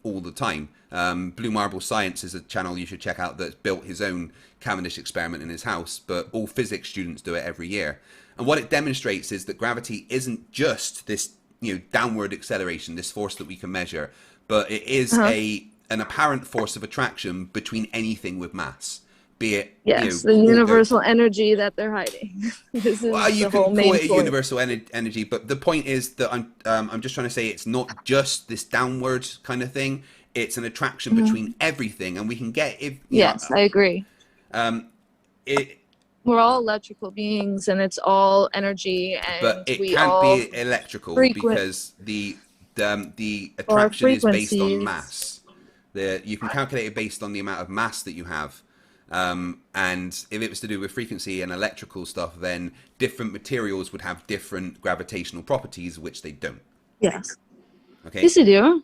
all the time. Blue Marble Science is a channel you should check out that's built his own Cavendish experiment in his house, but all physics students do it every year. And what it demonstrates is that gravity isn't just this, downward acceleration, this force that we can measure, but it is an apparent force of attraction between anything with mass. Be it, Yes, the universal energy that they're hiding. This is well, you the can whole main call it a point. universal energy, but the point is that I'm just trying to say it's not just this downward kind of thing. It's an attraction between everything, and we can get Yes, I agree. It, We're all electrical beings, and it's all energy, but and it we can't all be electrical frequent because the or attraction is based on frequencies. mass. You can calculate it based on the amount of mass that you have. And if it was to do with frequency and electrical stuff, then different materials would have different gravitational properties, which they don't. Yes. Okay. Yes, you do.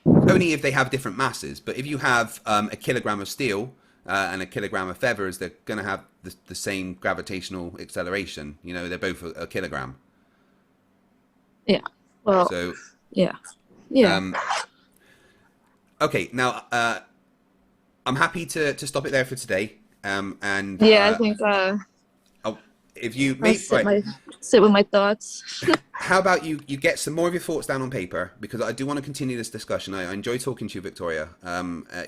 Only if they have different masses. But if you have a kilogram of steel and a kilogram of feathers, they're going to have the same gravitational acceleration. They're both a kilogram. Yeah. Well. So. Yeah. Yeah. Okay. Now, I'm happy to stop it there for today. And yeah, I think if you I'll sit with my thoughts. How about you get some more of your thoughts down on paper, because I do want to continue this discussion. I enjoy talking to you, Victoria.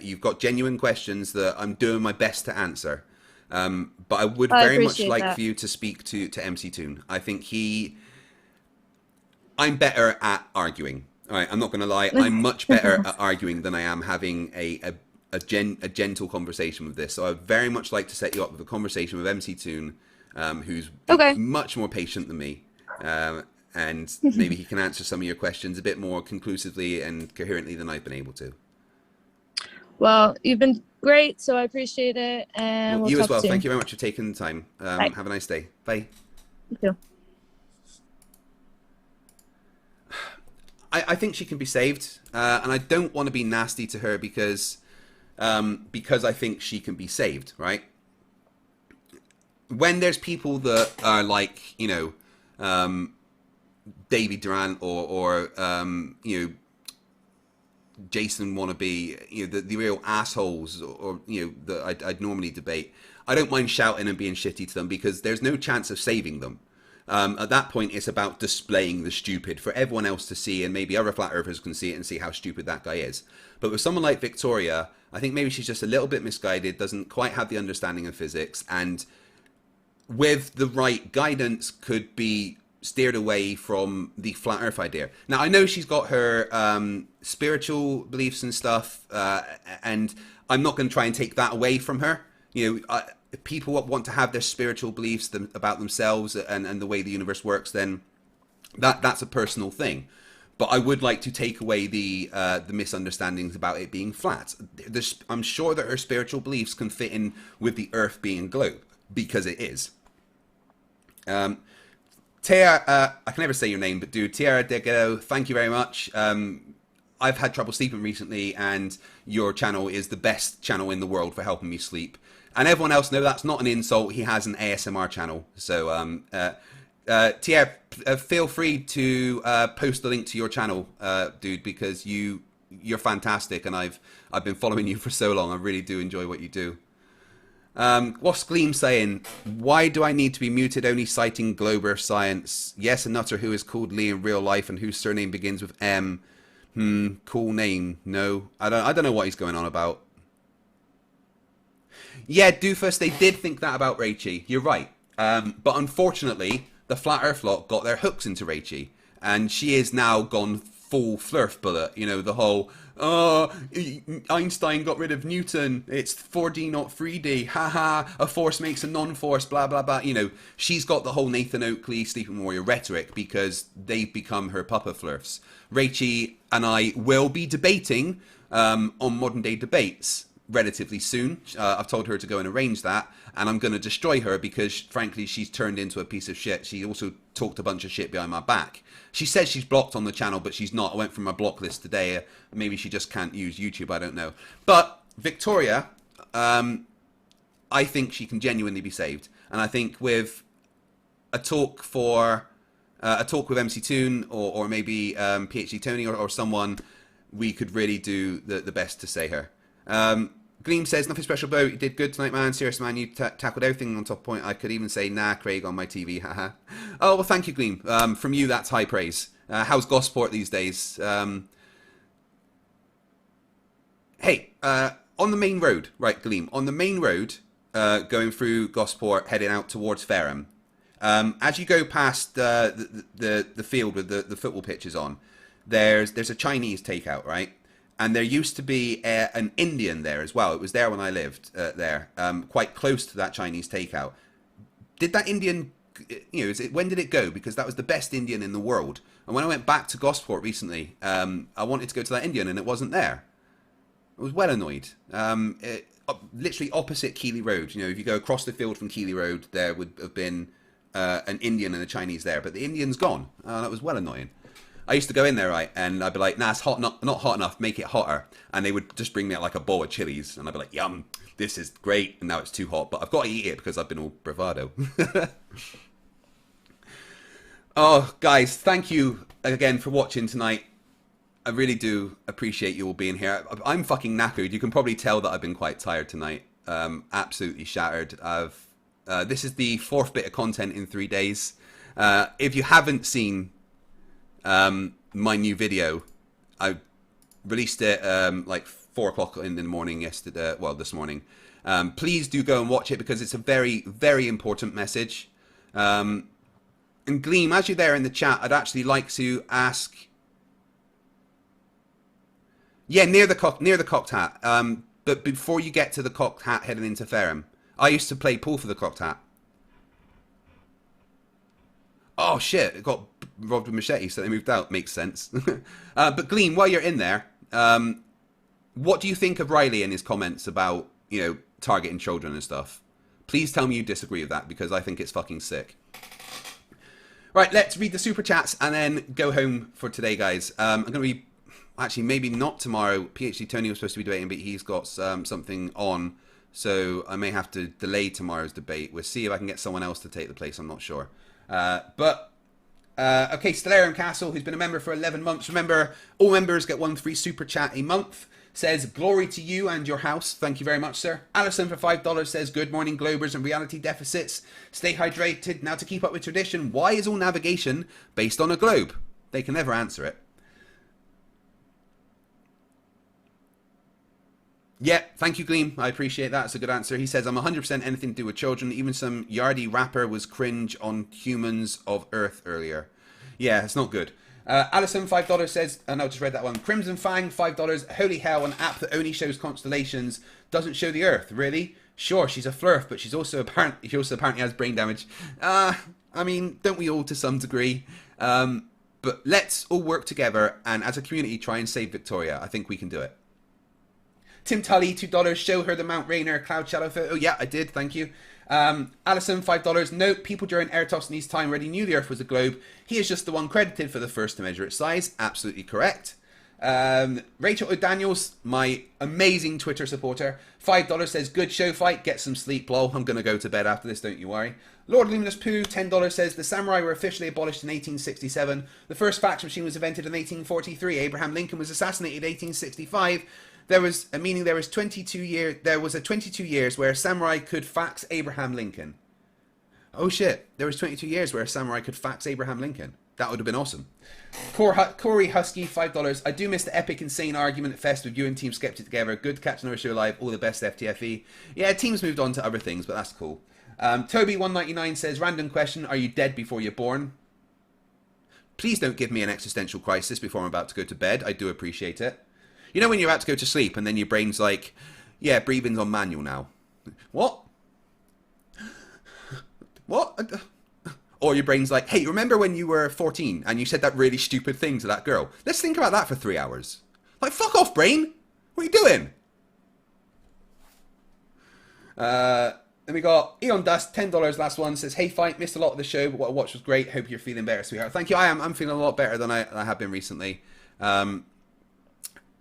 You've got genuine questions that I'm doing my best to answer. But I would very much like for you to speak to MC Toon. I think I'm better at arguing. All right, I'm not going to lie. I'm much better at arguing than I am having a gentle conversation with this. So I'd very much like to set you up with a conversation with MC Toon, who's much more patient than me. And maybe he can answer some of your questions a bit more conclusively and coherently than I've been able to. Well, you've been great, so I appreciate it. And we'll you talk as well. soon. Thank you very much for taking the time. Have a nice day. Bye. You too. I think she can be saved, and I don't want to be nasty to her because I think she can be saved, right? When there's people that are like, David Durant or Jason wannabe, the real assholes, or that I'd normally debate, I don't mind shouting and being shitty to them because there's no chance of saving them. At that point, it's about displaying the stupid for everyone else to see, and maybe other flat earthers can see it and see how stupid that guy is. But with someone like Victoria, I think maybe she's just a little bit misguided, doesn't quite have the understanding of physics, and with the right guidance could be steered away from the flat earth idea. Now, I know she's got her spiritual beliefs and stuff, and I'm not going to try and take that away from her. If people want to have their spiritual beliefs about themselves and the way the universe works, then that's a personal thing. But I would like to take away the misunderstandings about it being flat. I'm sure that her spiritual beliefs can fit in with the Earth being a globe, because it is. Tia, I can never say your name, but dude, Tierra Degado, thank you very much. I've had trouble sleeping recently, and your channel is the best channel in the world for helping me sleep. And everyone else, no, that's not an insult. He has an ASMR channel. So, Tia, feel free to post the link to your channel, dude, because you're fantastic, and I've been following you for so long. I really do enjoy what you do. What's Gleam saying? Why do I need to be muted only citing Glober Science? Yes, a nutter who is called Lee in real life and whose surname begins with M. Cool name. No, I don't know what he's going on about. Yeah, Doofus, they did think that about Rachie. You're right. But unfortunately, the Flat Earth lot got their hooks into Rachie. And she is now gone full Flerf bullet. You know, the whole, oh, Einstein got rid of Newton. It's 4D, not 3D. Haha, a force makes a non-force, blah, blah, blah. You know, she's got the whole Nathan Oakley, Sleeping Warrior rhetoric because they've become her Papa Flerfs. Rachie and I will be debating on Modern Day Debates relatively soon. I've told her to go and arrange that, and I'm going to destroy her because, frankly, she's turned into a piece of shit. She also talked a bunch of shit behind my back. She says she's blocked on the channel, but she's not. I went through my block list today. Maybe she just can't use YouTube. I don't know. But Victoria, I think she can genuinely be saved, and I think with a talk with MC Toon or maybe PhD Tony or someone, we could really do the best to save her. Gleam says, nothing special, Bo. You did good tonight, man. Serious, man. You tackled everything on top point. I could even say, nah, Craig, on my TV. Haha. Oh, well, thank you, Gleam. From you, that's high praise. How's Gosport these days? Hey, on the main road, right, Gleam, on the main road, going through Gosport, heading out towards Fareham, as you go past the field with the football pitches on, there's a Chinese takeout, right? And there used to be an Indian there as well. It was there when I lived there, quite close to that Chinese takeout. Did that Indian, you know, when did it go? Because that was the best Indian in the world. And when I went back to Gosport recently, I wanted to go to that Indian and it wasn't there. I was well annoyed. Literally opposite Keighley Road. You know, if you go across the field from Keighley Road, there would have been an Indian and a Chinese there. But the Indian's gone. That was well annoying. I used to go in there, right, and I'd be like, nah, it's hot, not hot enough, make it hotter. And they would just bring me out like a bowl of chilies, and I'd be like, yum, this is great, and now it's too hot, but I've got to eat it because I've been all bravado. Oh, guys, thank you again for watching tonight. I really do appreciate you all being here. I'm fucking knackered. You can probably tell that I've been quite tired tonight. Absolutely shattered. This is the 4th bit of content in 3 days. If you haven't seen my new video, I released it like 4 o'clock in the morning yesterday, well, this morning. Please do go and watch it because it's a very, very important message. And Gleam, as you're there in the chat, I'd actually like to ask, yeah, near the cocked hat, but before you get to the cocked hat heading into Fareham, I used to play pool for the cocked hat. Oh shit, it got robbed with machete, so they moved out. Makes sense. But Gleam, while you're in there, what do you think of Riley and his comments about, you know, targeting children and stuff? Please tell me you disagree with that, because I think it's fucking sick. Right, let's read the super chats and then go home for today, guys. I'm going to be, actually, maybe not tomorrow. PhD Tony was supposed to be debating, but he's got something on, so I may have to delay tomorrow's debate. We'll see if I can get someone else to take the place. I'm not sure. Okay, Stellarium Castle, who's been a member for 11 months. Remember, all members get 1 free super chat a month. Says, glory to you and your house. Thank you very much, sir. Alison for $5 says, good morning, Globers and reality deficits. Stay hydrated. Now, to keep up with tradition, why is all navigation based on a globe? They can never answer it. Yeah, thank you, Gleam. I appreciate that. It's a good answer. He says, I'm 100% anything to do with children. Even some yardie rapper was cringe on Humans of Earth earlier. Yeah, it's not good. Alison, $5 says, and I just read that one. Crimson Fang, $5. Holy hell, an app that only shows constellations doesn't show the Earth. Really? Sure, she's a Flerf, but she also apparently has brain damage. I mean, don't we all to some degree? But let's all work together and as a community try and save Victoria. I think we can do it. Tim Tully, $2. Show her the Mount Rainier cloud shadow photo. Oh, yeah, I did. Thank you. Alison, $5. Note, people during Eratosthenes' time already knew the Earth was a globe. He is just the one credited for the first to measure its size. Absolutely correct. Rachel O'Daniels, my amazing Twitter supporter, $5 says, good show fight. Get some sleep, lol. I'm going to go to bed after this, don't you worry. Lord Luminous Pooh, $10 says, the samurai were officially abolished in 1867. The first fax machine was invented in 1843. Abraham Lincoln was assassinated in 1865. There was a 22 years. There was a 22 years where a samurai could fax Abraham Lincoln. Oh shit! There was 22 years where a samurai could fax Abraham Lincoln. That would have been awesome. Corey Husky, $5. I do miss the epic, insane argument fest with you and Team Skeptic together. Good to catch another show live. All the best, FTFE. Yeah, Team's moved on to other things, but that's cool. Toby199 says, random question, are you dead before you're born? Please don't give me an existential crisis before I'm about to go to bed. I do appreciate it. You know when you're about to go to sleep and then your brain's like, yeah, breathing's on manual now. What? What? Or your brain's like, hey, remember when you were 14 and you said that really stupid thing to that girl? Let's think about that for 3 hours. Like, fuck off, brain. What are you doing? Then we got Eon Dust, $10 last one, says, hey, Fight, missed a lot of the show, but what I watched was great. Hope you're feeling better, sweetheart. Thank you. I'm feeling a lot better than I have been recently.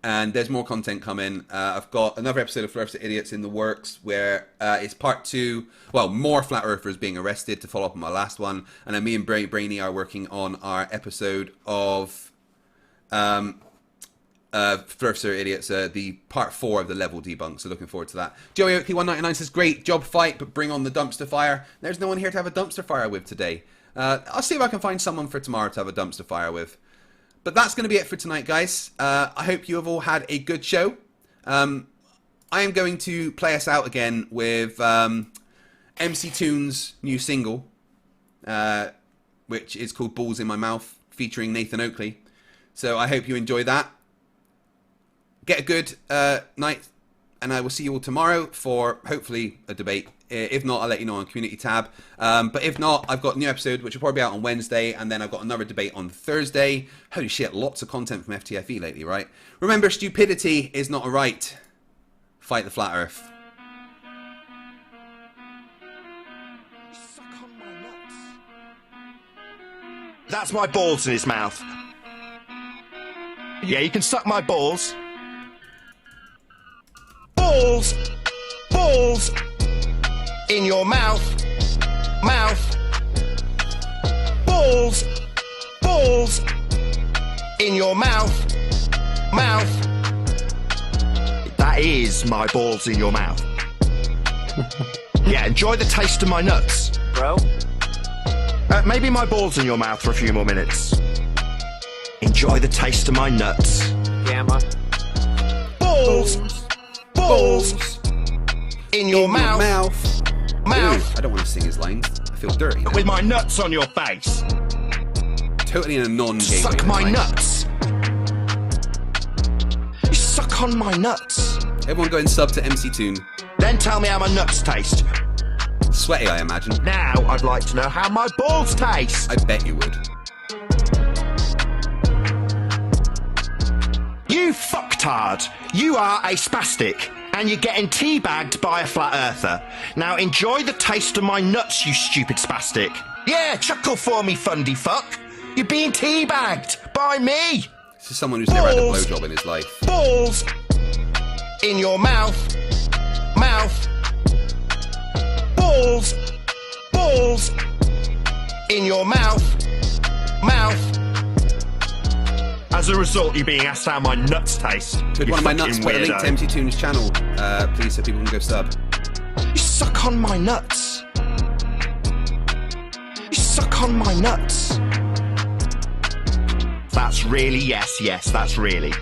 And there's more content coming. I've got another episode of Flerfs Idiots in the works where it's part 2. Well, more flat earthers being arrested to follow up on my last one. And then me and Brainy are working on our episode of Flerfs Idiots, the part 4 of the level debunk. So looking forward to that. Joey Oakley 199 says, great job, Fight, but bring on the dumpster fire. There's no one here to have a dumpster fire with today. I'll see if I can find someone for tomorrow to have a dumpster fire with. But that's going to be it for tonight, guys. I hope you have all had a good show. I am going to play us out again with MC Toon's new single, which is called Balls in My Mouth, featuring Nathan Oakley. So I hope you enjoy that. Get a good night, and I will see you all tomorrow for, hopefully, a debate. If not, I'll let you know on Community tab. But if not, I've got a new episode, which will probably be out on Wednesday, and then I've got another debate on Thursday. Holy shit, lots of content from FTFE lately, right? Remember, stupidity is not a right. Fight the flat earth. Suck on my nuts. That's my balls in his mouth. Yeah, you can suck my balls. Balls! Balls! In your mouth, mouth. Balls, balls. In your mouth, mouth. That is my balls in your mouth. Yeah, enjoy the taste of my nuts. Bro? Maybe my balls in your mouth for a few more minutes. Enjoy the taste of my nuts. Gamma. Balls, balls. In your mouth. Mouth. Ooh, I don't want to sing his lines. I feel dirty now. With my nuts on your face. Totally in a non-gay Suck way, my right? nuts. You suck on my nuts. Everyone go and sub to MC Toon. Then tell me how my nuts taste. Sweaty, I imagine. Now I'd like to know how my balls taste. I bet you would. You fucktard. You are a spastic. And you're getting teabagged by a flat earther. Now enjoy the taste of my nuts, you stupid spastic. Yeah, chuckle for me, fundy fuck. You're being teabagged by me. This is someone who's never had a blowjob in his life. Balls in your mouth, mouth. Balls, balls in your mouth, mouth. As a result, you're being asked how my nuts taste. Could one of my nuts put a link weirdo. to MC Toon's channel, please, so people can go sub. You suck on my nuts. You suck on my nuts. That's really, yes, that's really.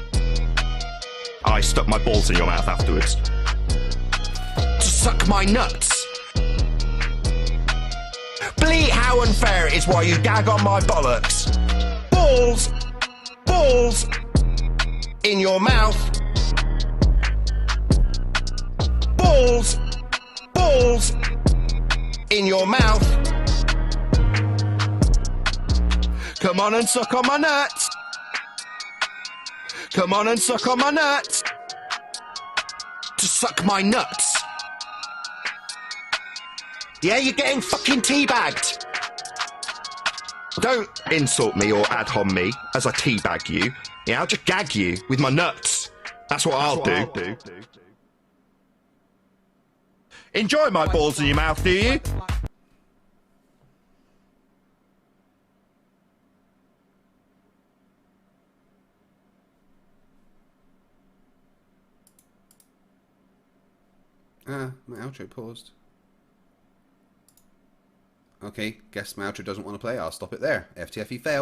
I stuck my balls in your mouth afterwards. To suck my nuts. Bleat how unfair it is while you gag on my bollocks. Balls, balls in your mouth. Balls, balls in your mouth. Come on and suck on my nuts. Come on and suck on my nuts. To suck my nuts. Yeah, you're getting fucking teabagged. Don't insult me or ad hom me as I teabag you. Yeah, I'll just gag you with my nuts. That's what I'll do. Enjoy my balls in your mouth, do you? My outro paused. Okay, guess my outro doesn't want to play. I'll stop it there. FTFE fail.